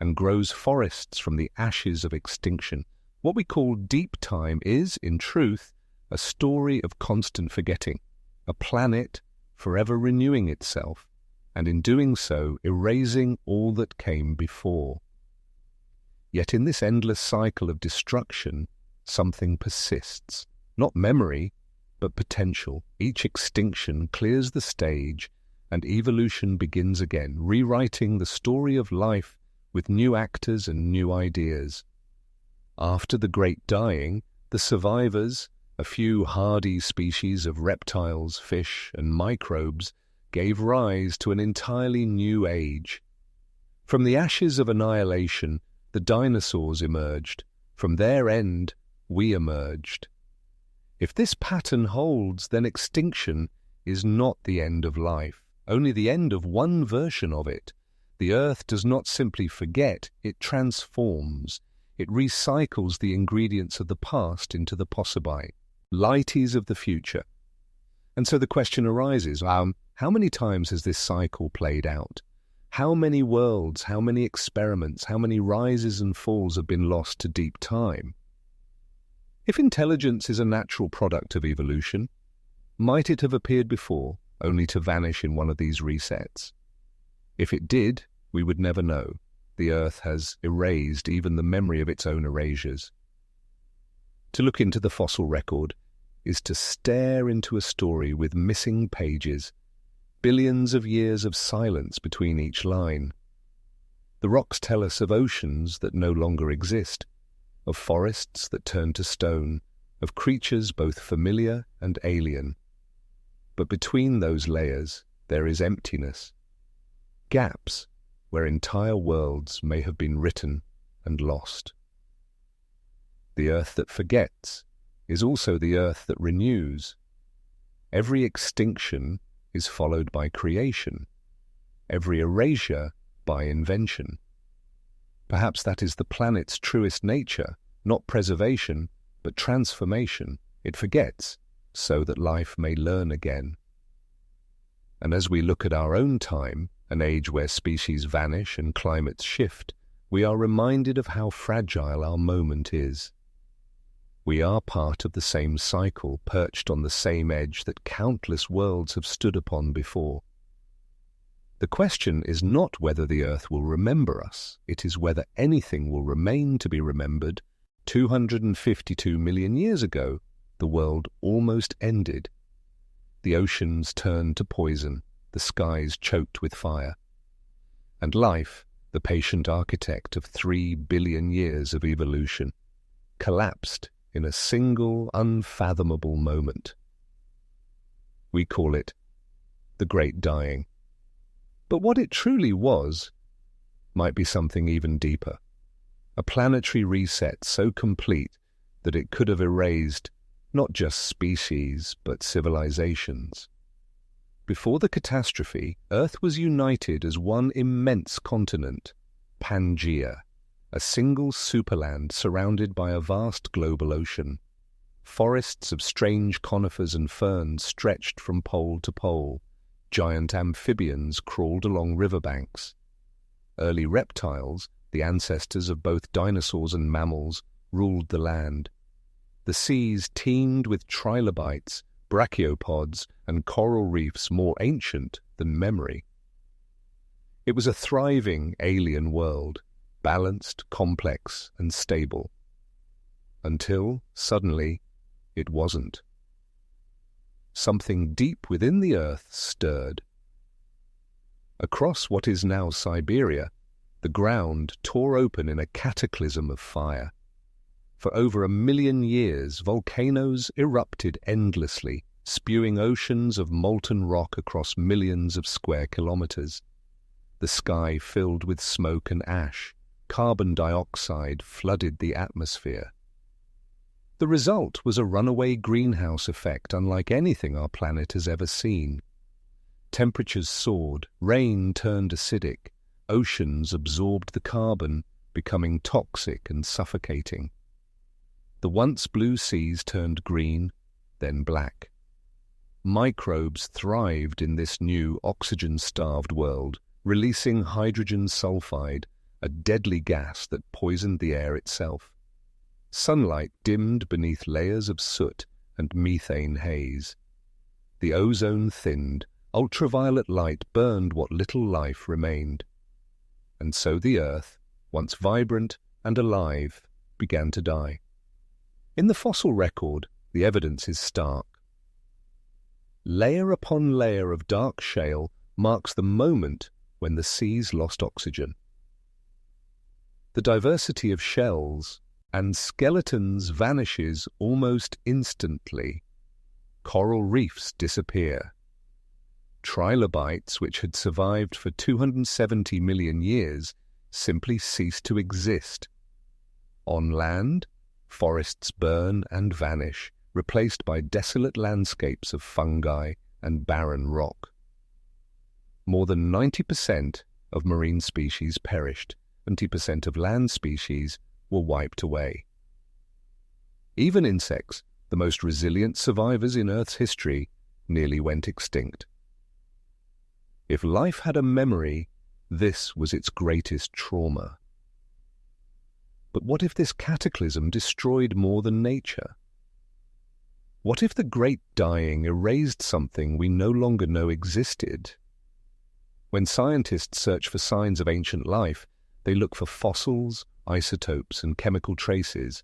S1: and grows forests from the ashes of extinction. What we call deep time is, in truth, a story of constant forgetting, a planet forever renewing itself, and in doing so erasing all that came before. Yet in this endless cycle of destruction, something persists, not memory, but potential. Each extinction clears the stage, and evolution begins again, rewriting the story of life with new actors and new ideas. After the great dying, the survivors, a few hardy species of reptiles, fish, and microbes, gave rise to an entirely new age. From the ashes of annihilation, the dinosaurs emerged. From their end, we emerged. If this pattern holds, then extinction is not the end of life, only the end of one version of it. The Earth does not simply forget, it transforms. It recycles the ingredients of the past into the possible, lighties of the future. And so the question arises, how many times has this cycle played out? How many worlds, how many experiments, how many rises and falls have been lost to deep time? If intelligence is a natural product of evolution, might it have appeared before, only to vanish in one of these resets? If it did, we would never know. The Earth has erased even the memory of its own erasures. To look into the fossil record is to stare into a story with missing pages, billions of years of silence between each line. The rocks tell us of oceans that no longer exist, of forests that turn to stone, of creatures both familiar and alien. But between those layers there is emptiness, gaps where entire worlds may have been written and lost. The Earth that forgets is also the Earth that renews. Every extinction is followed by creation, every erasure by invention. Perhaps that is the planet's truest nature, not preservation, but transformation. It forgets, so that life may learn again. And as we look at our own time, an age where species vanish and climates shift, we are reminded of how fragile our moment is. We are part of the same cycle, perched on the same edge that countless worlds have stood upon before. The question is not whether the Earth will remember us, it is whether anything will remain to be remembered. 252 million years ago, the world almost ended. The oceans turned to poison, the skies choked with fire. And life, the patient architect of 3 billion years of evolution, collapsed in a single unfathomable moment. We call it the Great Dying. But what it truly was might be something even deeper. A planetary reset so complete that it could have erased not just species, but civilizations. Before the catastrophe, Earth was united as one immense continent, Pangaea, a single superland surrounded by a vast global ocean. Forests of strange conifers and ferns stretched from pole to pole. Giant amphibians crawled along riverbanks. Early reptiles, the ancestors of both dinosaurs and mammals, ruled the land. The seas teemed with trilobites, brachiopods, and coral reefs more ancient than memory. It was a thriving alien world, balanced, complex, and stable. Until, suddenly, it wasn't. Something deep within the earth stirred. Across what is now Siberia, the ground tore open in a cataclysm of fire. For over 1 million years, volcanoes erupted endlessly, spewing oceans of molten rock across millions of square kilometers. The sky filled with smoke and ash. Carbon dioxide flooded the atmosphere. The result was a runaway greenhouse effect unlike anything our planet has ever seen. Temperatures soared, rain turned acidic, oceans absorbed the carbon, becoming toxic and suffocating. The once blue seas turned green, then black. Microbes thrived in this new oxygen-starved world, releasing hydrogen sulfide, a deadly gas that poisoned the air itself. Sunlight dimmed beneath layers of soot and methane haze. The ozone thinned, ultraviolet light burned what little life remained. And so the Earth, once vibrant and alive, began to die. In the fossil record, the evidence is stark. Layer upon layer of dark shale marks the moment when the seas lost oxygen. The diversity of shells and skeletons vanishes almost instantly. Coral reefs disappear. Trilobites, which had survived for 270 million years, simply cease to exist. On land, forests burn and vanish, replaced by desolate landscapes of fungi and barren rock. More than 90% of marine species perished, 20% of land species were wiped away. Even insects, the most resilient survivors in Earth's history, nearly went extinct. If life had a memory, this was its greatest trauma. But what if this cataclysm destroyed more than nature? What if the Great Dying erased something we no longer know existed? When scientists search for signs of ancient life, they look for fossils, isotopes, and chemical traces,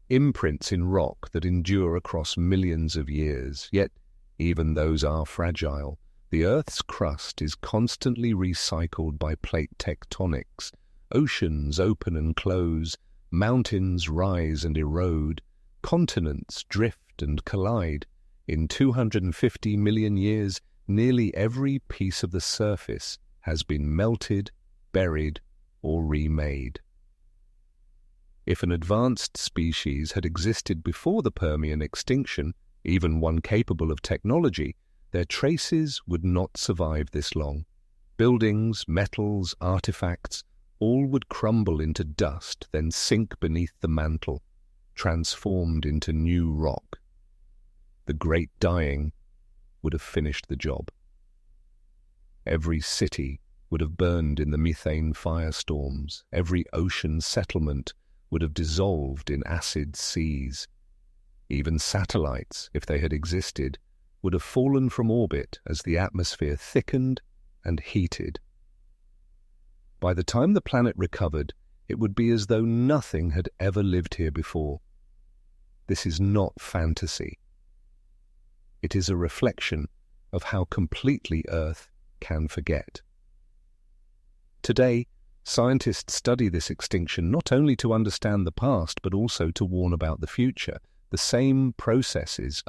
S1: imprints in rock that endure across millions of years. Yet, even those are fragile. The Earth's crust is constantly recycled by plate tectonics. Oceans open and close, mountains rise and erode, continents drift and collide. In 250 million years, nearly every piece of the surface has been melted, buried, or remade. If an advanced species had existed before the Permian extinction, even one capable of technology, their traces would not survive this long. Buildings, metals, artifacts, all would crumble into dust, then sink beneath the mantle, transformed into new rock. The Great Dying would have finished the job. Every city would have burned in the methane firestorms. Every ocean settlement would have dissolved in acid seas. Even satellites, if they had existed, would have fallen from orbit as the atmosphere thickened and heated. By the time the planet recovered, it would be as though nothing had ever lived here before. This is not fantasy. It is a reflection of how completely Earth can forget. Today, scientists study this extinction not only to understand the past, but also to warn about the future. The same processes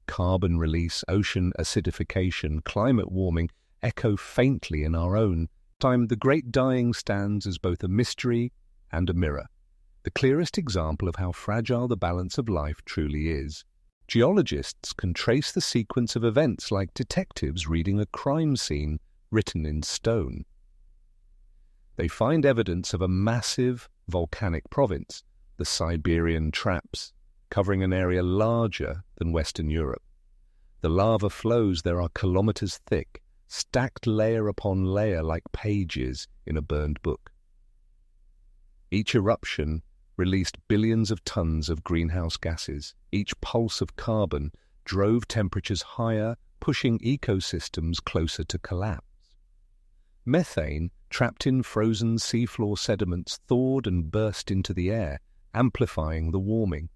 S1: carbon release, ocean acidification, climate warming echo faintly in our own time. The Great Dying stands as both a mystery and a mirror, the clearest example of how fragile the balance of life truly is. Geologists can trace the sequence of events like detectives reading a crime scene written in stone. They find evidence of a massive volcanic province, the Siberian Traps, covering an area larger than Western Europe. The lava flows there are kilometers thick, stacked layer upon layer like pages in a burned book. Each eruption released billions of tons of greenhouse gases. Each pulse of carbon drove temperatures higher, pushing ecosystems closer to collapse. Methane, trapped in frozen seafloor sediments, thawed and burst into the air, amplifying the warming.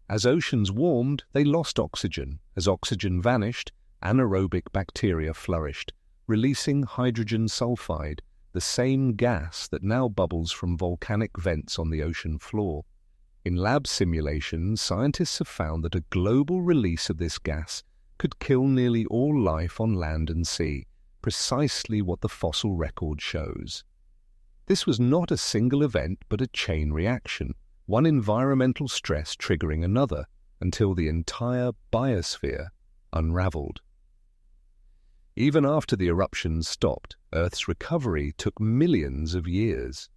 S1: As oceans warmed, they lost oxygen. As oxygen vanished, anaerobic bacteria flourished, releasing hydrogen sulfide, the same gas that now bubbles from volcanic vents on the ocean floor. In lab simulations, scientists have found that a global release of this gas could kill nearly all life on land and sea, precisely what the fossil record shows. This was not a single event but a chain reaction, one environmental stress triggering another, until the entire biosphere unraveled. Even after the eruptions stopped, Earth's recovery took millions of years.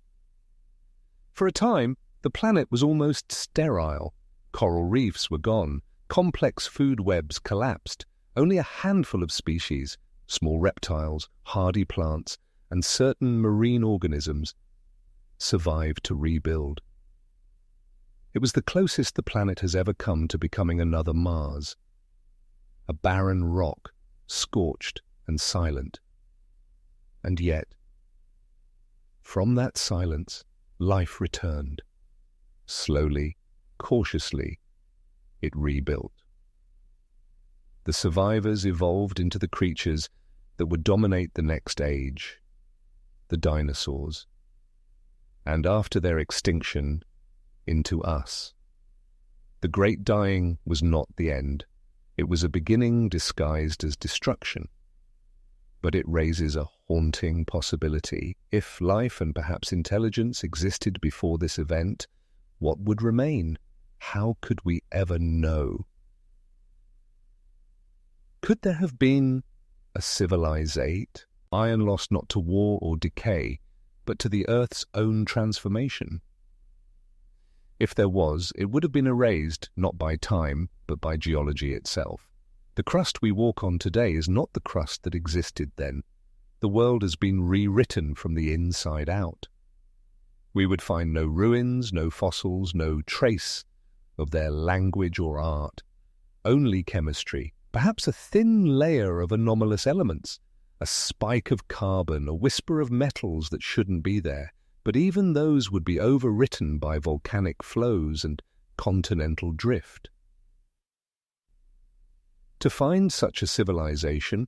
S1: For a time, the planet was almost sterile. Coral reefs were gone, complex food webs collapsed. Only a handful of species, small reptiles, hardy plants, and certain marine organisms, survived to rebuild. It was the closest the planet has ever come to becoming another Mars. A barren rock, scorched and silent. And yet, from that silence, life returned. Slowly, cautiously, it rebuilt. The survivors evolved into the creatures that would dominate the next age, the dinosaurs, and after their extinction, into us. The Great Dying was not the end. It was a beginning disguised as destruction. But it raises a haunting possibility. If life and perhaps intelligence existed before this event, what would remain? How could we ever know? Could there have been a civilizate, iron lost not to war or decay, but to the Earth's own transformation? If there was, it would have been erased not by time, but by geology itself. The crust we walk on today is not the crust that existed then. The world has been rewritten from the inside out. We would find no ruins, no fossils, no trace of their language or art. Only chemistry, perhaps a thin layer of anomalous elements, a spike of carbon, a whisper of metals that shouldn't be there. But even those would be overwritten by volcanic flows and continental drift. To find such a civilization,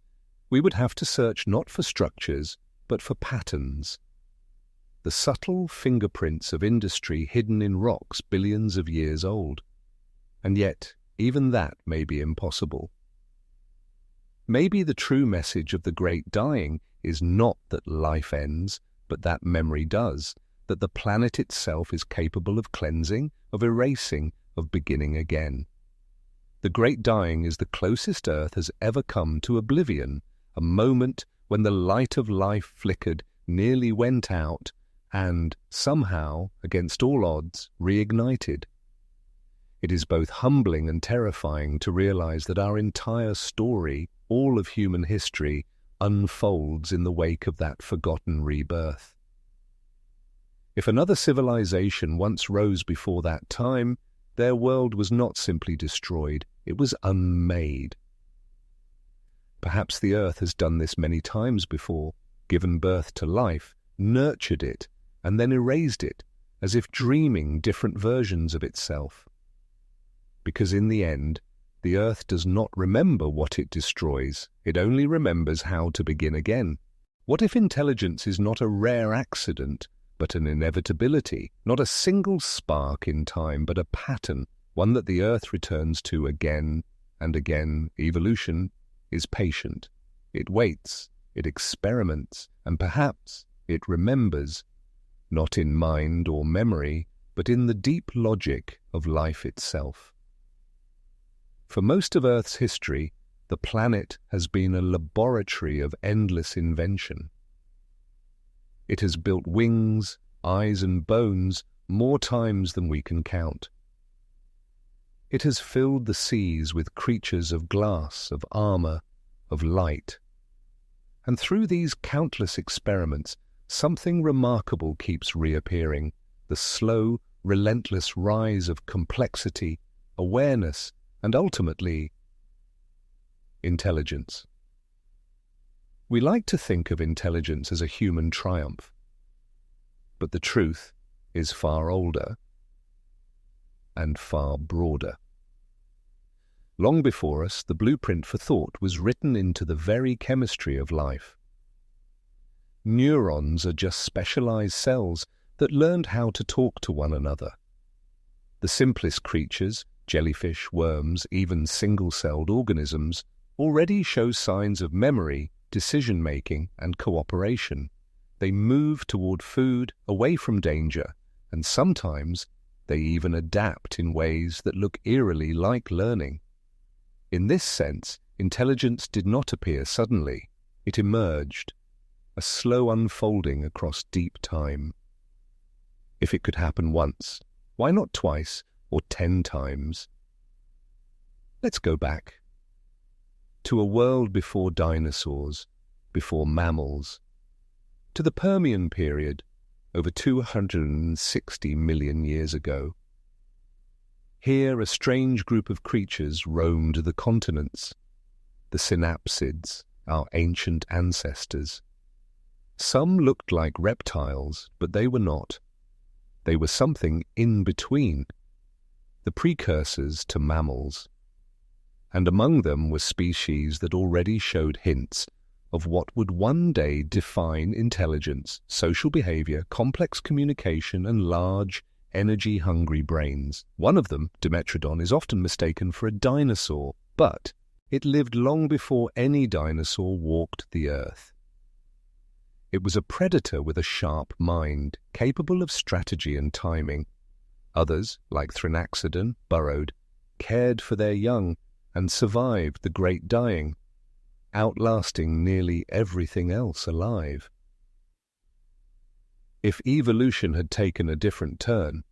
S1: we would have to search not for structures, but for patterns. The subtle fingerprints of industry hidden in rocks billions of years old. And yet, even that may be impossible. Maybe the true message of the Great Dying is not that life ends, but that memory does, that the planet itself is capable of cleansing, of erasing, of beginning again. The Great Dying is the closest Earth has ever come to oblivion, a moment when the light of life flickered, nearly went out, and, somehow, against all odds, reignited. It is both humbling and terrifying to realize that our entire story, all of human history, unfolds in the wake of that forgotten rebirth. If another civilization once rose before that time, their world was not simply destroyed, it was unmade. Perhaps the Earth has done this many times before, given birth to life, nurtured it, and then erased it, as if dreaming different versions of itself. Because in the end, the Earth does not remember what it destroys, it only remembers how to begin again. What if intelligence is not a rare accident, but an inevitability, not a single spark in time, but a pattern, one that the Earth returns to again and again, evolution is patient. It waits, it experiments, and perhaps it remembers, not in mind or memory, but in the deep logic of life itself. For most of Earth's history, the planet has been a laboratory of endless invention. It has built wings, eyes and bones more times than we can count. It has filled the seas with creatures of glass, of armor, of light. And through these countless experiments, something remarkable keeps reappearing, the slow, relentless rise of complexity, awareness, and ultimately, intelligence. We like to think of intelligence as a human triumph, but the truth is far older and far broader. Long before us, the blueprint for thought was written into the very chemistry of life. Neurons are just specialized cells that learned how to talk to one another. The simplest creatures, jellyfish, worms, even single-celled organisms, already show signs of memory, decision-making, and cooperation. They move toward food, away from danger, and sometimes they even adapt in ways that look eerily like learning. In this sense, intelligence did not appear suddenly. It emerged, a slow unfolding across deep time. If it could happen once, why not twice or 10 times? Let's go back to a world before dinosaurs, before mammals, to the Permian period, over 260 million years ago. Here a strange group of creatures roamed the continents, the synapsids, our ancient ancestors. Some looked like reptiles, but they were not. They were something in between, the precursors to mammals. And among them were species that already showed hints of what would one day define intelligence, social behavior, complex communication, and large, energy-hungry brains. One of them, Dimetrodon, is often mistaken for a dinosaur, but it lived long before any dinosaur walked the earth. It was a predator with a sharp mind, capable of strategy and timing. Others, like Thrinaxodon, burrowed, cared for their young, and survived the Great Dying, outlasting nearly everything else alive. If evolution had taken a different turn,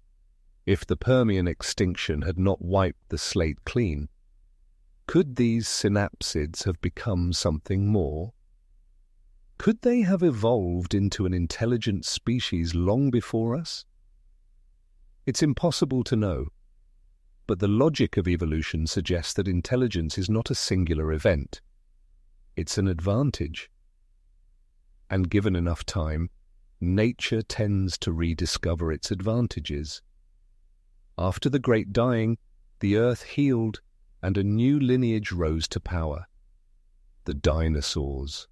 S1: if the Permian extinction had not wiped the slate clean, could these synapsids have become something more? Could they have evolved into an intelligent species long before us? It's impossible to know, but the logic of evolution suggests that intelligence is not a singular event. It's an advantage. And given enough time, nature tends to rediscover its advantages. After the Great Dying, the Earth healed and a new lineage rose to power, the dinosaurs.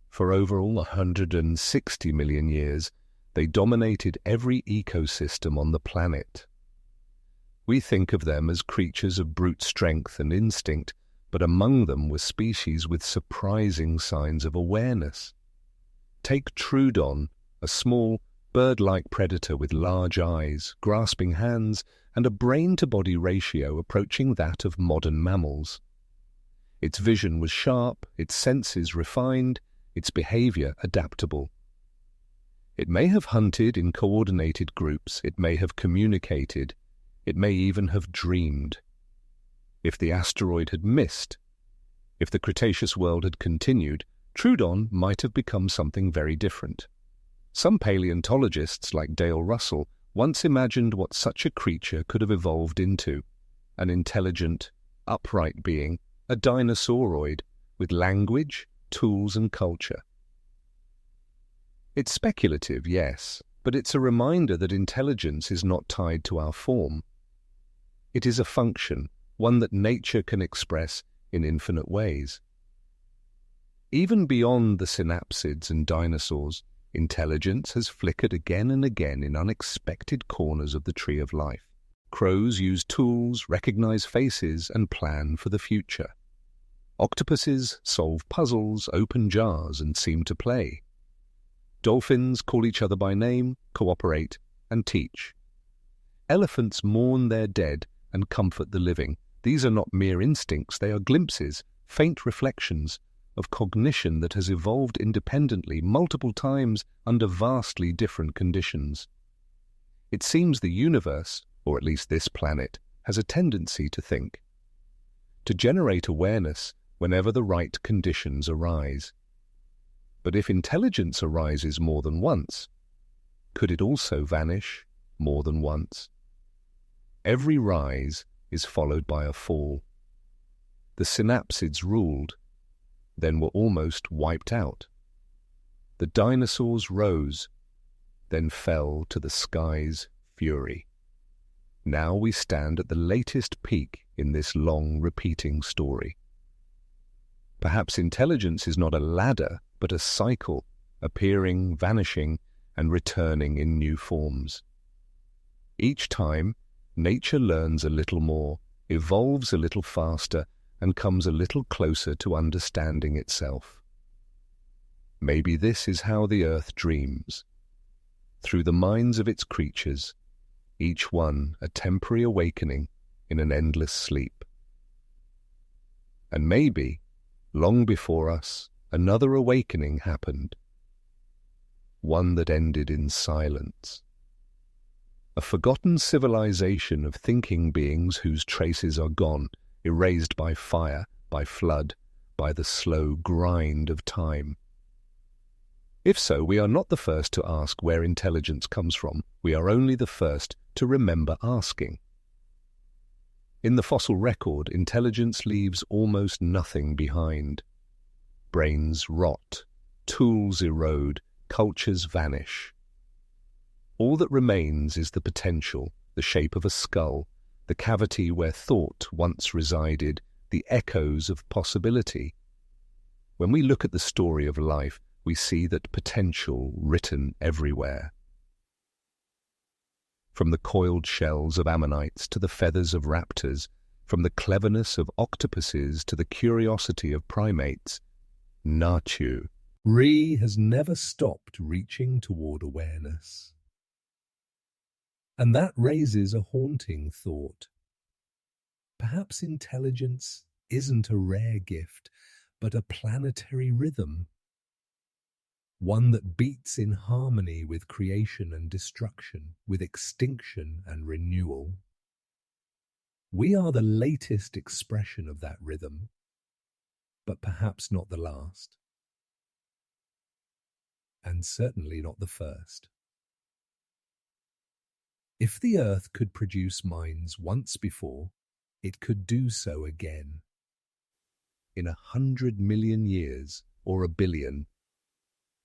S1: For over 160 million years, they dominated every ecosystem on the planet. We think of them as creatures of brute strength and instinct, but among them were species with surprising signs of awareness. Take Troodon, a small, bird-like predator with large eyes, grasping hands, and a brain-to-body ratio approaching that of modern mammals. Its vision was sharp, its senses refined, its behavior adaptable. It may have hunted in coordinated groups, it may have communicated, it may even have dreamed. If the asteroid had missed, if the Cretaceous world had continued, Troodon might have become something very different. Some paleontologists, like Dale Russell, once imagined what such a creature could have evolved into: an intelligent, upright being, a dinosauroid, with language, tools and culture. It's speculative, yes, but it's a reminder that intelligence is not tied to our form. It is a function, one that nature can express in infinite ways. Even beyond the synapsids and dinosaurs, intelligence has flickered again and again in unexpected corners of the tree of life. Crows use tools, recognize faces, and plan for the future. Octopuses solve puzzles, open jars, and seem to play. Dolphins call each other by name, cooperate, and teach. Elephants mourn their dead and comfort the living. These are not mere instincts, they are glimpses, faint reflections of cognition that has evolved independently multiple times under vastly different conditions. It seems the universe, or at least this planet, has a tendency to think, to generate awareness whenever the right conditions arise. But if intelligence arises more than once, could it also vanish more than once? Every rise is followed by a fall. The synapsids ruled, then were almost wiped out. The dinosaurs rose, then fell to the sky's fury. Now we stand at the latest peak in this long repeating story. Perhaps intelligence is not a ladder, but a cycle, appearing, vanishing, and returning in new forms. Each time, nature learns a little more, evolves a little faster, and comes a little closer to understanding itself. Maybe this is how the earth dreams. Through the minds of its creatures, each one a temporary awakening in an endless sleep. And maybe, long before us, another awakening happened, one that ended in silence. A forgotten civilization of thinking beings whose traces are gone, erased by fire, by flood, by the slow grind of time. If so, we are not the first to ask where intelligence comes from. We are only the first to remember asking. In the fossil record, intelligence leaves almost nothing behind. Brains rot, tools erode, cultures vanish. All that remains is the potential, the shape of a skull, the cavity where thought once resided, the echoes of possibility. When we look at the story of life, we see that potential written everywhere. From the coiled shells of ammonites to the feathers of raptors, from the cleverness of octopuses to the curiosity of primates, Nachu
S2: Re has never stopped reaching toward awareness. And that raises a haunting thought. Perhaps intelligence isn't a rare gift, but a planetary rhythm, one that beats in harmony with creation and destruction, with extinction and renewal. We are the latest expression of that rhythm, but perhaps not the last, and certainly not the first. If the Earth could produce minds once before, it could do so again. In 100 million years, or 1 billion,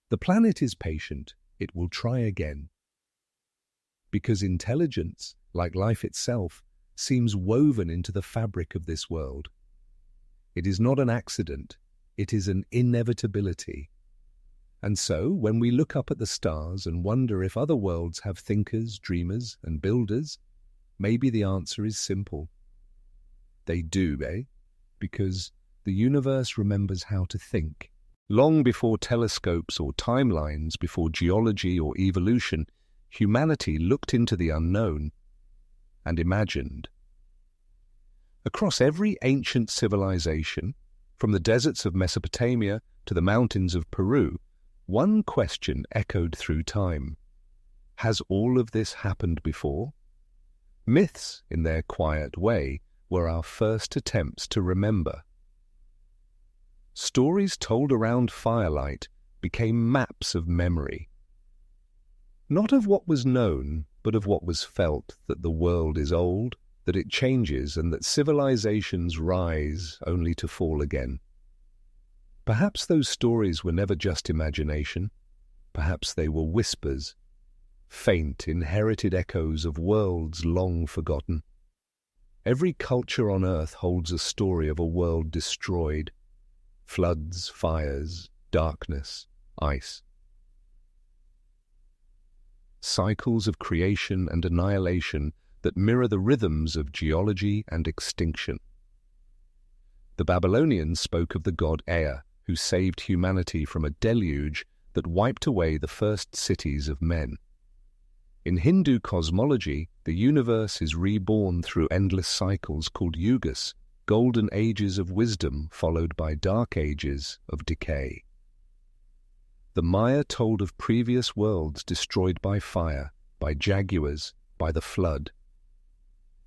S2: the planet is patient, it will try again. Because intelligence, like life itself, seems woven into the fabric of this world. It is not an accident, it is an inevitability. And so, when we look up at the stars and wonder if other worlds have thinkers, dreamers, and builders, maybe the answer is simple. They do, Because the universe remembers how to think. Long before telescopes or timelines, before geology or evolution, humanity looked into the unknown and imagined. Across every ancient civilization, from the deserts of Mesopotamia to the mountains of Peru, one question echoed through time. Has all of this happened before? Myths, in their quiet way, were our first attempts to remember. Stories told around firelight became maps of memory. Not of what was known, but of what was felt, that the world is old, that it changes, and that civilizations rise only to fall again. Perhaps those stories were never just imagination. Perhaps they were whispers, faint, inherited echoes of worlds long forgotten. Every culture on Earth holds a story of a world destroyed. Floods, fires, darkness, ice. Cycles of creation and annihilation
S1: that mirror the rhythms of geology and extinction. The Babylonians spoke of the god Ea, who saved humanity from a deluge that wiped away the first cities of men. In Hindu cosmology, the universe is reborn through endless cycles called yugas, golden ages of wisdom followed by dark ages of decay. The Maya told of previous worlds destroyed by fire, by jaguars, by the flood.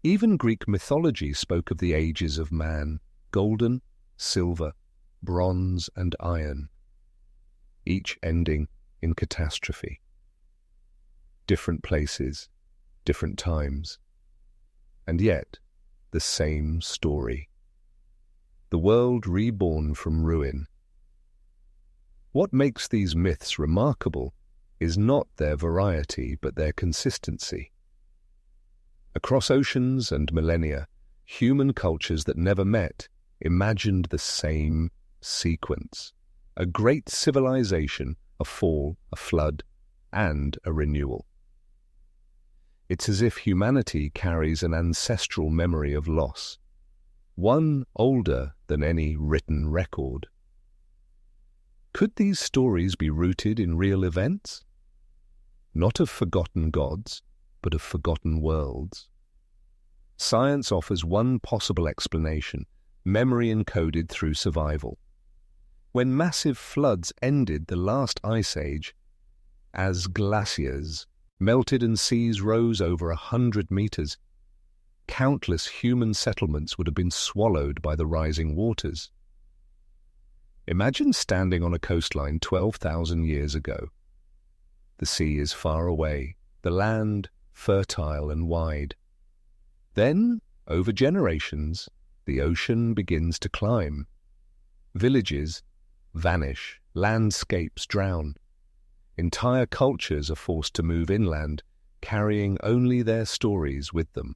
S1: Even Greek mythology spoke of the ages of man, golden, silver, bronze and iron, each ending in catastrophe. Different places, different times, and yet the same story. The world reborn from ruin. What makes these myths remarkable is not their variety but their consistency. Across oceans and millennia, human cultures that never met imagined the same sequence: a great civilization, a fall, a flood, and a renewal. It's as if humanity carries an ancestral memory of loss, one older than any written record. Could these stories be rooted in real events? Not of forgotten gods, but of forgotten worlds. Science offers one possible explanation: memory encoded through survival. When massive floods ended the last ice age, as glaciers melted and seas rose over 100 meters, countless human settlements would have been swallowed by the rising waters. Imagine standing on a coastline 12,000 years ago. The sea is far away, the land fertile and wide. Then, over generations, the ocean begins to climb. Villages vanish, landscapes drown. Entire cultures are forced to move inland, carrying only their stories with them.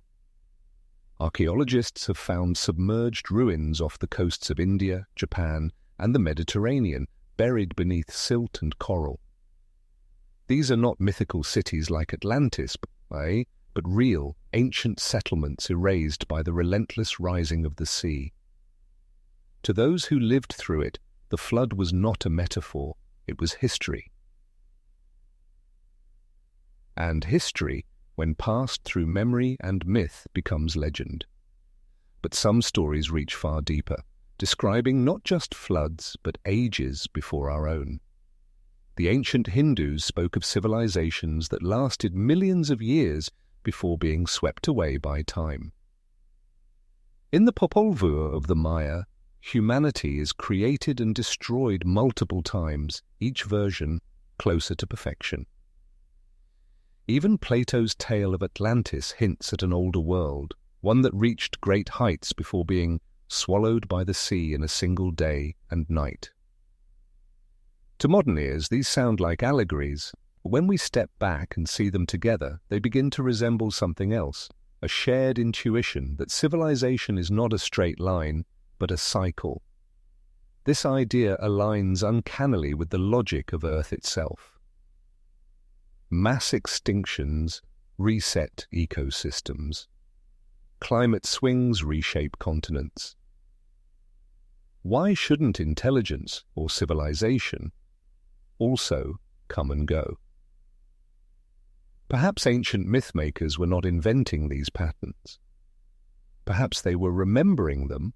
S1: Archaeologists have found submerged ruins off the coasts of India, Japan, and the Mediterranean, buried beneath silt and coral. These are not mythical cities like Atlantis, but real, ancient settlements erased by the relentless rising of the sea. To those who lived through it, the flood was not a metaphor, it was history. And history, when passed through memory and myth, becomes legend. But some stories reach far deeper, describing not just floods, but ages before our own. The ancient Hindus spoke of civilizations that lasted millions of years before being swept away by time. In the Popol Vuh of the Maya, humanity is created and destroyed multiple times, each version closer to perfection. Even Plato's tale of Atlantis hints at an older world, one that reached great heights before being swallowed by the sea in a single day and night. To modern ears, these sound like allegories, but when we step back and see them together, they begin to resemble something else, a shared intuition that civilization is not a straight line, but a cycle. This idea aligns uncannily with the logic of Earth itself. Mass extinctions reset ecosystems. Climate swings reshape continents. Why shouldn't intelligence or civilization also come and go? Perhaps ancient mythmakers were not inventing these patterns. Perhaps they were remembering them,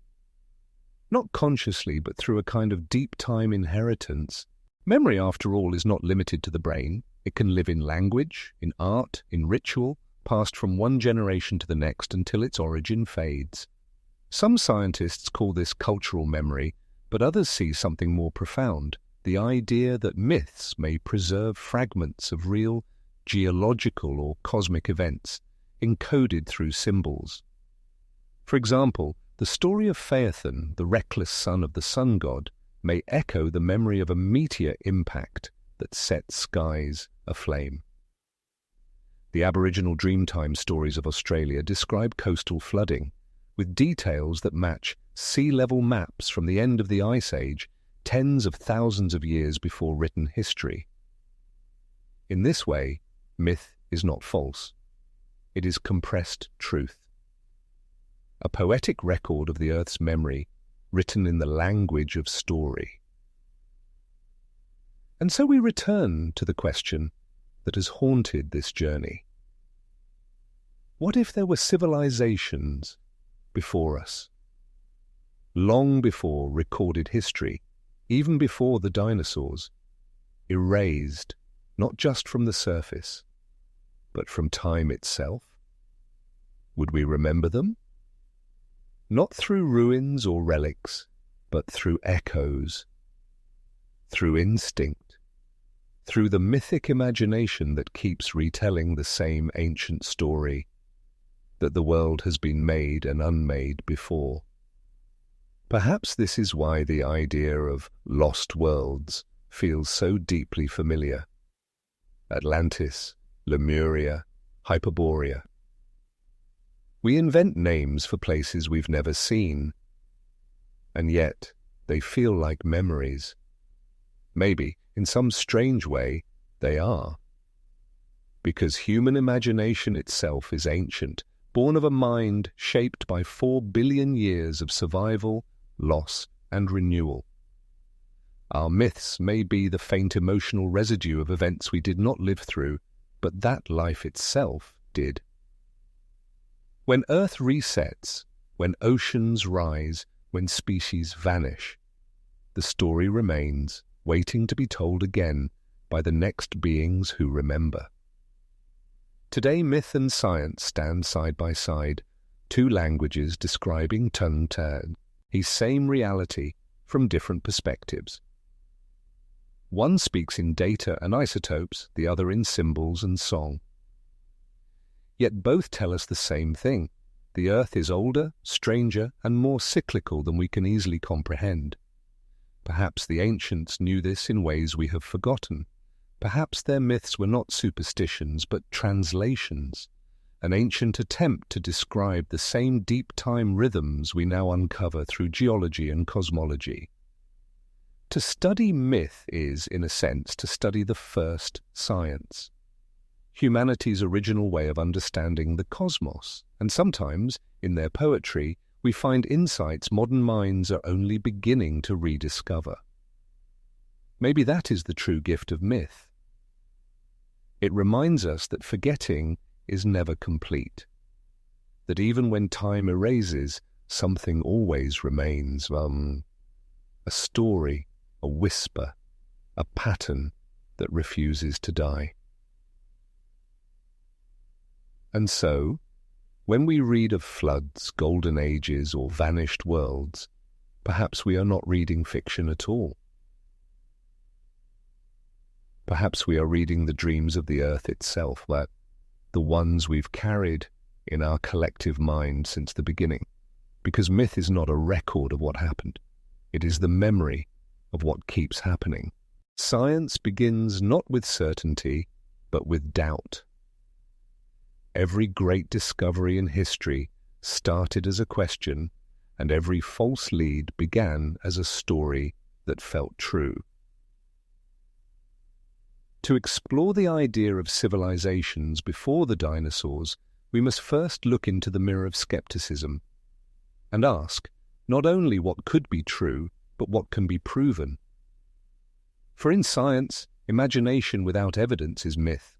S1: not consciously but through a kind of deep time inheritance. Memory, after all, is not limited to the brain. It can live in language, in art, in ritual, passed from one generation to the next until its origin fades. Some scientists call this cultural memory, but others see something more profound, the idea that myths may preserve fragments of real geological or cosmic events, encoded through symbols. For example, the story of Phaethon, the reckless son of the sun god, may echo the memory of a meteor impact that set skies aflame. The Aboriginal Dreamtime stories of Australia describe coastal flooding, with details that match sea-level maps from the end of the Ice Age, tens of thousands of years before written history. In this way, myth is not false. It is compressed truth. A poetic record of the Earth's memory, written in the language of story. And so we return to the question that has haunted this journey. What if there were civilizations before us? Long before recorded history, even before the dinosaurs, erased not just from the surface, but from time itself? Would we remember them? Not through ruins or relics, but through echoes, through instinct, through the mythic imagination that keeps retelling the same ancient story, that the world has been made and unmade before. Perhaps this is why the idea of lost worlds feels so deeply familiar. Atlantis, Lemuria, Hyperborea. We invent names for places we've never seen, and yet they feel like memories. Maybe, in some strange way, they are. Because human imagination itself is ancient, born of a mind shaped by 4 billion years of survival, loss, and renewal. Our myths may be the faint emotional residue of events we did not live through, but that life itself did. When Earth resets, when oceans rise, when species vanish, the story remains, waiting to be told again by the next beings who remember. Today, myth and science stand side by side, two languages describing the same reality from different perspectives. One speaks in data and isotopes, the other in symbols and song. Yet both tell us the same thing. The Earth is older, stranger, and more cyclical than we can easily comprehend. Perhaps the ancients knew this in ways we have forgotten. Perhaps their myths were not superstitions, but translations, an ancient attempt to describe the same deep time rhythms we now uncover through geology and cosmology. To study myth is, in a sense, to study the first science, humanity's original way of understanding the cosmos, and sometimes, in their poetry, we find insights modern minds are only beginning to rediscover. Maybe that is the true gift of myth. It reminds us that forgetting is never complete, that even when time erases, something always remains, a story, a whisper, a pattern that refuses to die. And so, when we read of floods, golden ages, or vanished worlds, perhaps we are not reading fiction at all. Perhaps we are reading the dreams of the Earth itself, that the ones we've carried in our collective mind since the beginning. Because myth is not a record of what happened. It is the memory of what keeps happening. Science begins not with certainty, but with doubt. Every great discovery in history started as a question, and every false lead began as a story that felt true. To explore the idea of civilizations before the dinosaurs, we must first look into the mirror of skepticism and ask not only what could be true, but what can be proven. For in science, imagination without evidence is myth.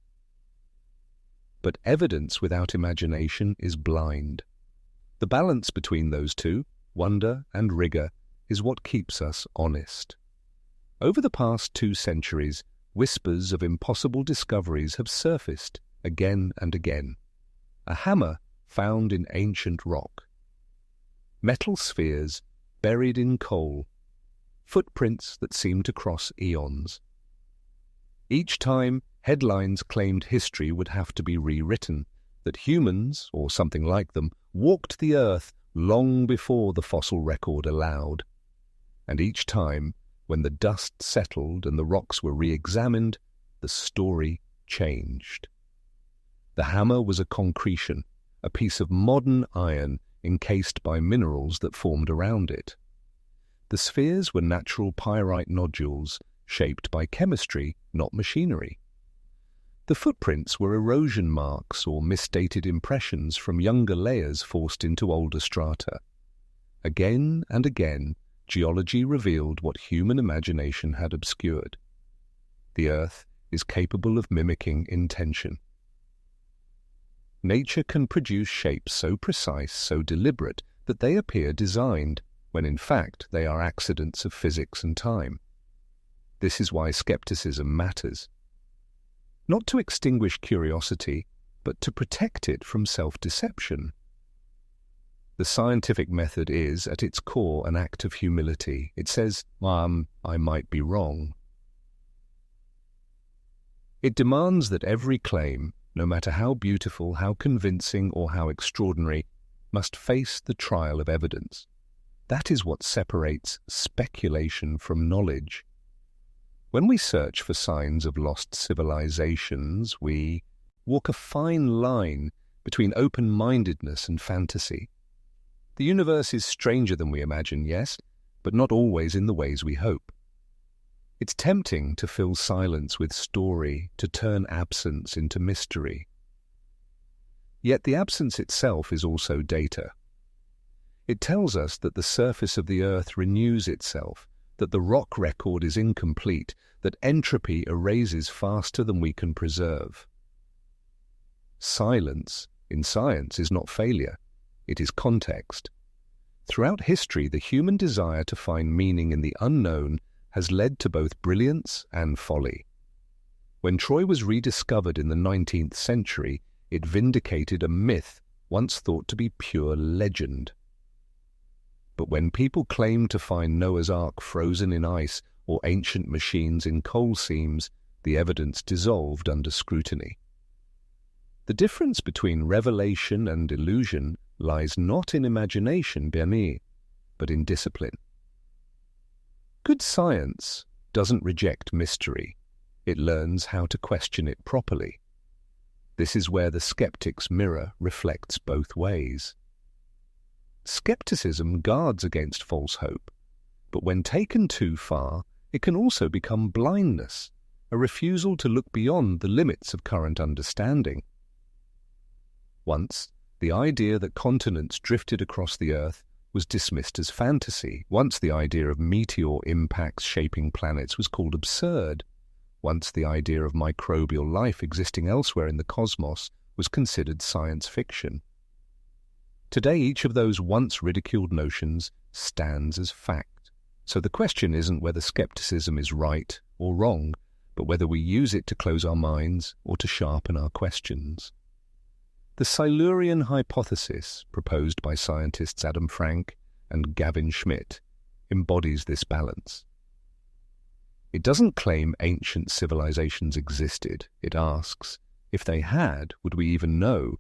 S1: But evidence without imagination is blind. The balance between those two, wonder and rigor, is what keeps us honest. Over the past 2 centuries, whispers of impossible discoveries have surfaced again and again. A hammer found in ancient rock. Metal spheres buried in coal. Footprints that seem to cross eons. Each time, headlines claimed history would have to be rewritten, that humans, or something like them, walked the Earth long before the fossil record allowed. And each time, when the dust settled and the rocks were re-examined, the story changed. The hammer was a concretion, a piece of modern iron encased by minerals that formed around it. The spheres were natural pyrite nodules, shaped by chemistry, not machinery. The footprints were erosion marks or misdated impressions from younger layers forced into older strata. Again and again, geology revealed what human imagination had obscured. The Earth is capable of mimicking intention. Nature can produce shapes so precise, so deliberate, that they appear designed, when in fact they are accidents of physics and time. This is why skepticism matters. Not to extinguish curiosity, but to protect it from self-deception. The scientific method is, at its core, an act of humility. It says, I might be wrong. It demands that every claim, no matter how beautiful, how convincing, or how extraordinary, must face the trial of evidence. That is what separates speculation from knowledge. When we search for signs of lost civilizations, we walk a fine line between open-mindedness and fantasy. The universe is stranger than we imagine, yes, but not always in the ways we hope. It's tempting to fill silence with story, to turn absence into mystery. Yet the absence itself is also data. It tells us that the surface of the Earth renews itself, that the rock record is incomplete, that entropy erases faster than we can preserve. Silence, in science, is not failure. It is context. Throughout history, the human desire to find meaning in the unknown has led to both brilliance and folly. When Troy was rediscovered in the 19th century, it vindicated a myth once thought to be pure legend. But when people claimed to find Noah's Ark frozen in ice or ancient machines in coal seams, the evidence dissolved under scrutiny. The difference between revelation and illusion lies not in imagination, but in discipline. Good science doesn't reject mystery. It learns how to question it properly. This is where the skeptic's mirror reflects both ways. Skepticism guards against false hope, but when taken too far, it can also become blindness, a refusal to look beyond the limits of current understanding. Once, the idea that continents drifted across the Earth was dismissed as fantasy. Once the idea of meteor impacts shaping planets was called absurd. Once the idea of microbial life existing elsewhere in the cosmos was considered science fiction. Today, each of those once ridiculed notions stands as fact. So the question isn't whether skepticism is right or wrong, but whether we use it to close our minds or to sharpen our questions. The Silurian Hypothesis, proposed by scientists Adam Frank and Gavin Schmidt, embodies this balance. It doesn't claim ancient civilizations existed. It asks, if they had, would we even know?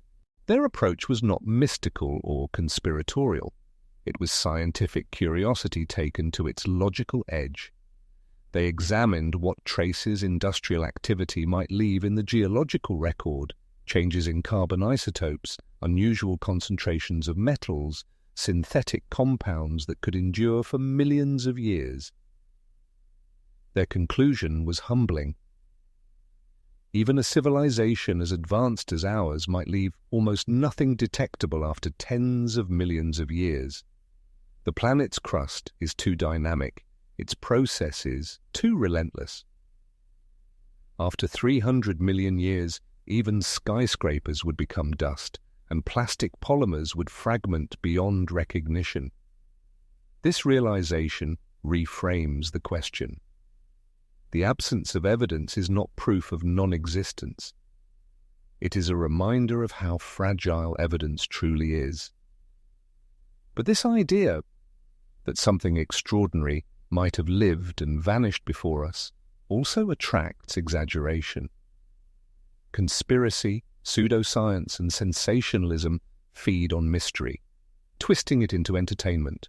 S1: Their approach was not mystical or conspiratorial. It was scientific curiosity taken to its logical edge. They examined what traces industrial activity might leave in the geological record, changes in carbon isotopes, unusual concentrations of metals, synthetic compounds that could endure for millions of years. Their conclusion was humbling. Even a civilization as advanced as ours might leave almost nothing detectable after tens of millions of years. The planet's crust is too dynamic, its processes too relentless. After 300 million years, even skyscrapers would become dust, and plastic polymers would fragment beyond recognition. This realization reframes the question. The absence of evidence is not proof of non-existence. It is a reminder of how fragile evidence truly is. But this idea that something extraordinary might have lived and vanished before us also attracts exaggeration. Conspiracy, pseudoscience, and sensationalism feed on mystery, twisting it into entertainment.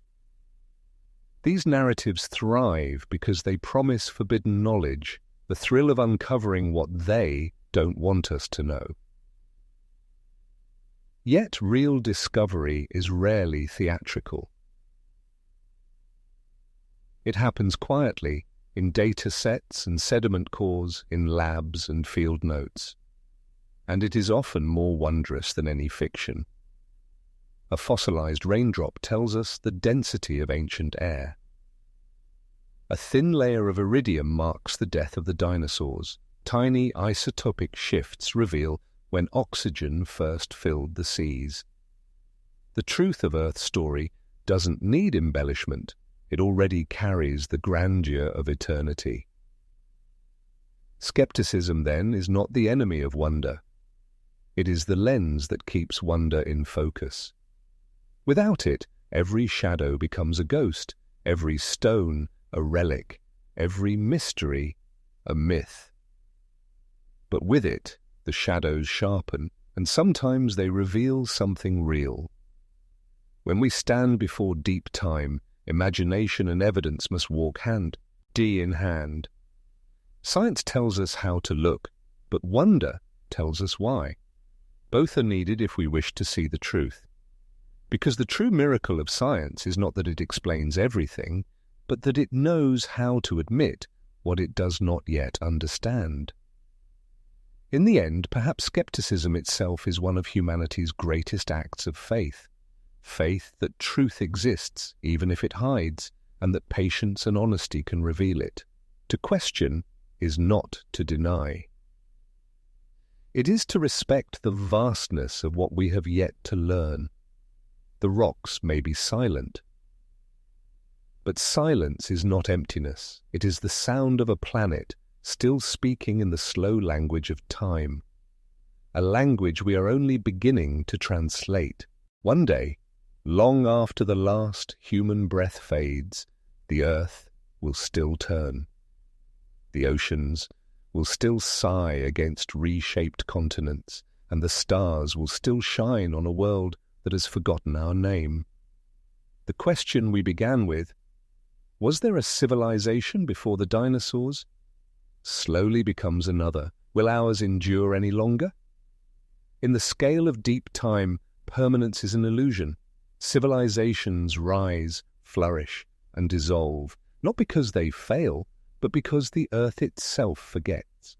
S1: These narratives thrive because they promise forbidden knowledge, the thrill of uncovering what they don't want us to know. Yet real discovery is rarely theatrical. It happens quietly, in data sets and sediment cores, in labs and field notes. and it is often more wondrous than any fiction. A fossilized raindrop tells us the density of ancient air. A thin layer of iridium marks the death of the dinosaurs. Tiny isotopic shifts reveal when oxygen first filled the seas. The truth of Earth's story doesn't need embellishment. It already carries the grandeur of eternity. Skepticism, then, is not the enemy of wonder. It is the lens that keeps wonder in focus. Without it, every shadow becomes a ghost, every stone a relic, every mystery a myth. But with it, the shadows sharpen, and sometimes they reveal something real. When we stand before deep time, imagination and evidence must walk hand in hand. Science tells us how to look, but wonder tells us why. Both are needed if we wish to see the truth. Because the true miracle of science is not that it explains everything, but that it knows how to admit what it does not yet understand. In the end, perhaps skepticism itself is one of humanity's greatest acts of faith. Faith that truth exists, even if it hides, and that patience and honesty can reveal it. To question is not to deny. It is to respect the vastness of what we have yet to learn. The rocks may be silent. But silence is not emptiness. It is the sound of a planet still speaking in the slow language of time, a language we are only beginning to translate. One day, long after the last human breath fades, the earth will still turn. The oceans will still sigh against reshaped continents, and the stars will still shine on a world that has forgotten our name. The question we began with, was there a civilization before the dinosaurs? Slowly becomes another. Will ours endure any longer? In the scale of deep time, permanence is an illusion. Civilizations rise, flourish, and dissolve, not because they fail, but because the earth itself forgets.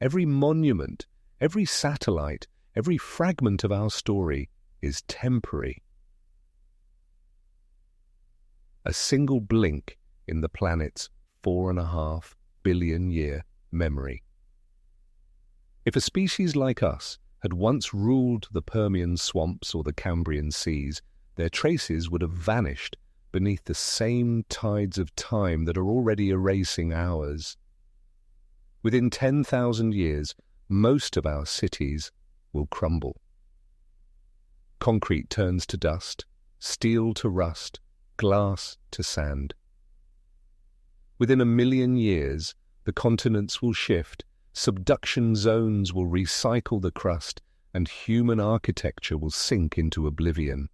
S1: Every monument, every satellite, every fragment of our story is temporary. A single blink in the planet's 4.5 billion year memory. If a species like us had once ruled the Permian swamps or the Cambrian seas, their traces would have vanished beneath the same tides of time that are already erasing ours. Within 10,000 years, most of our cities will crumble. Concrete turns to dust, steel to rust, glass to sand. Within 1 million years, the continents will shift, subduction zones will recycle the crust, and human architecture will sink into oblivion.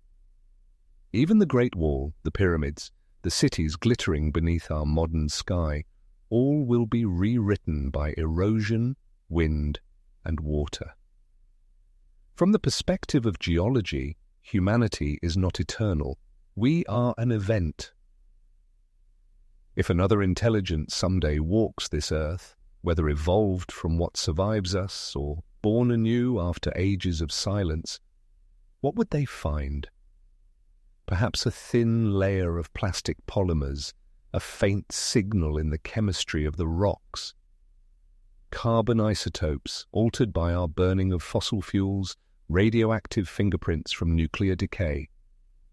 S1: Even the Great Wall, the pyramids, the cities glittering beneath our modern sky, all will be rewritten by erosion, wind, and water. From the perspective of geology, humanity is not eternal. We are an event. If another intelligence someday walks this earth, whether evolved from what survives us or born anew after ages of silence, what would they find? Perhaps a thin layer of plastic polymers, a faint signal in the chemistry of the rocks. Carbon isotopes altered by our burning of fossil fuels, radioactive fingerprints from nuclear decay.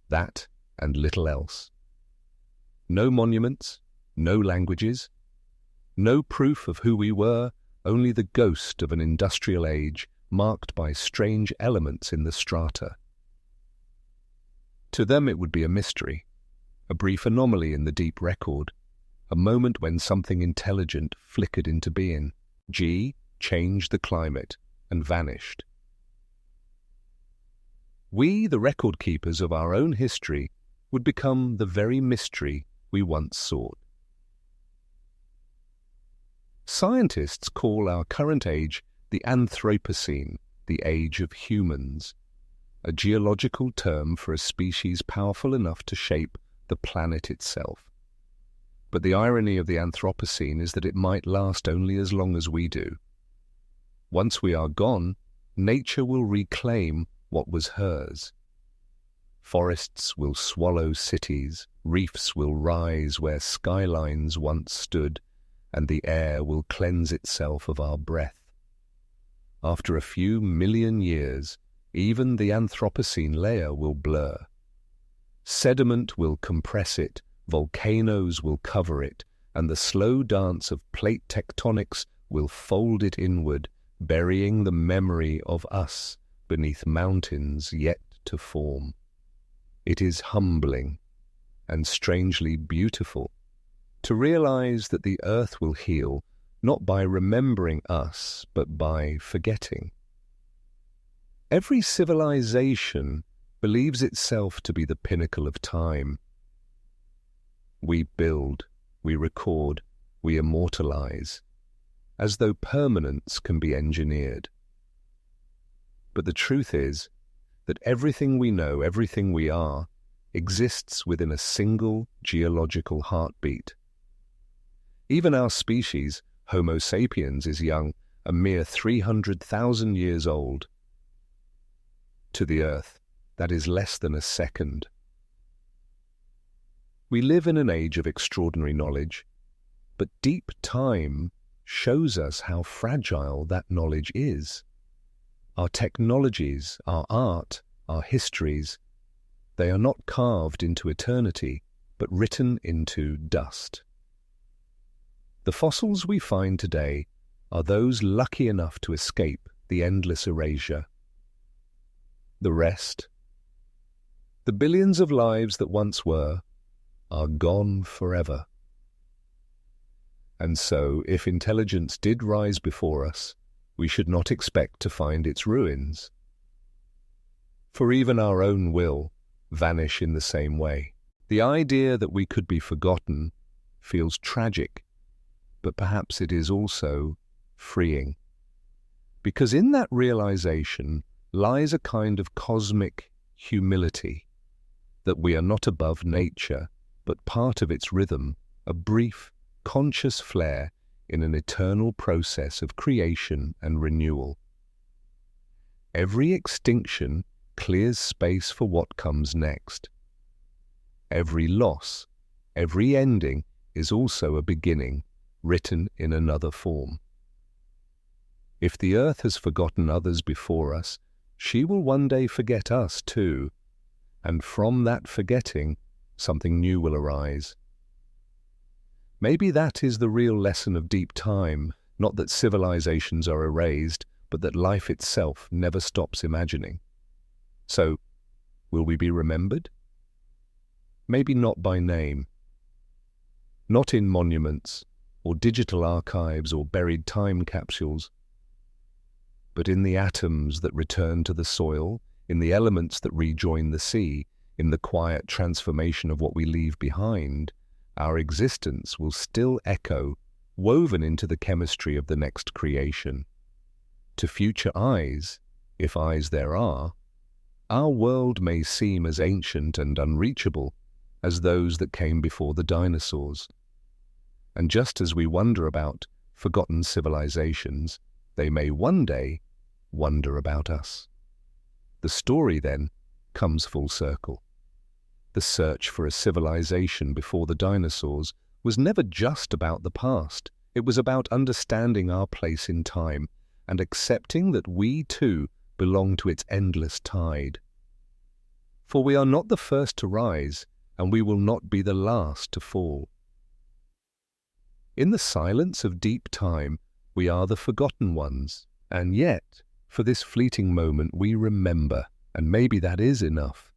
S1: That and little else. No monuments, no languages, no proof of who we were, only the ghost of an industrial age marked by strange elements in the strata. To them it would be a mystery, a brief anomaly in the deep record, a moment when something intelligent flickered into being, changed the climate, and vanished. We, the record keepers of our own history, would become the very mystery we once sought. Scientists call our current age the Anthropocene, the age of humans, a geological term for a species powerful enough to shape the planet itself. But the irony of the Anthropocene is that it might last only as long as we do. Once we are gone, nature will reclaim what was hers. Forests will swallow cities, reefs will rise where skylines once stood, and the air will cleanse itself of our breath. After a few million years, even the Anthropocene layer will blur. Sediment will compress it, volcanoes will cover it, and the slow dance of plate tectonics will fold it inward, burying the memory of us beneath mountains yet to form. It is humbling and strangely beautiful to realize that the earth will heal not by remembering us, but by forgetting. Every civilization believes itself to be the pinnacle of time. We build, we record, we immortalize, as though permanence can be engineered. But the truth is that everything we know, everything we are, exists within a single geological heartbeat. Even our species, Homo sapiens, is young, a mere 300,000 years old. To the Earth, that is less than a second. We live in an age of extraordinary knowledge, but deep time shows us how fragile that knowledge is. Our technologies, our art, our histories, they are not carved into eternity, but written into dust. The fossils we find today are those lucky enough to escape the endless erasure. The rest, the billions of lives that once were, are gone forever. And so, if intelligence did rise before us, we should not expect to find its ruins. For even our own will vanish in the same way. The idea that we could be forgotten feels tragic, but perhaps it is also freeing. Because in that realization lies a kind of cosmic humility, that we are not above nature, but part of its rhythm, a brief, conscious flare in an eternal process of creation and renewal. Every extinction clears space for what comes next. Every loss, every ending is also a beginning, written in another form. If the earth has forgotten others before us, she will one day forget us too, and from that forgetting, something new will arise. Maybe that is the real lesson of deep time, not that civilizations are erased, but that life itself never stops imagining. So, will we be remembered? Maybe not by name, not in monuments, or digital archives, or buried time capsules, but in the atoms that return to the soil, in the elements that rejoin the sea, in the quiet transformation of what we leave behind. Our existence will still echo, woven into the chemistry of the next creation. To future eyes, if eyes there are, our world may seem as ancient and unreachable as those that came before the dinosaurs. And just as we wonder about forgotten civilizations, they may one day wonder about us. The story, then, comes full circle. The search for a civilization before the dinosaurs was never just about the past. It was about understanding our place in time and accepting that we too belong to its endless tide. For we are not the first to rise, and we will not be the last to fall. In the silence of deep time, we are the forgotten ones, and yet, for this fleeting moment, we remember, and maybe that is enough.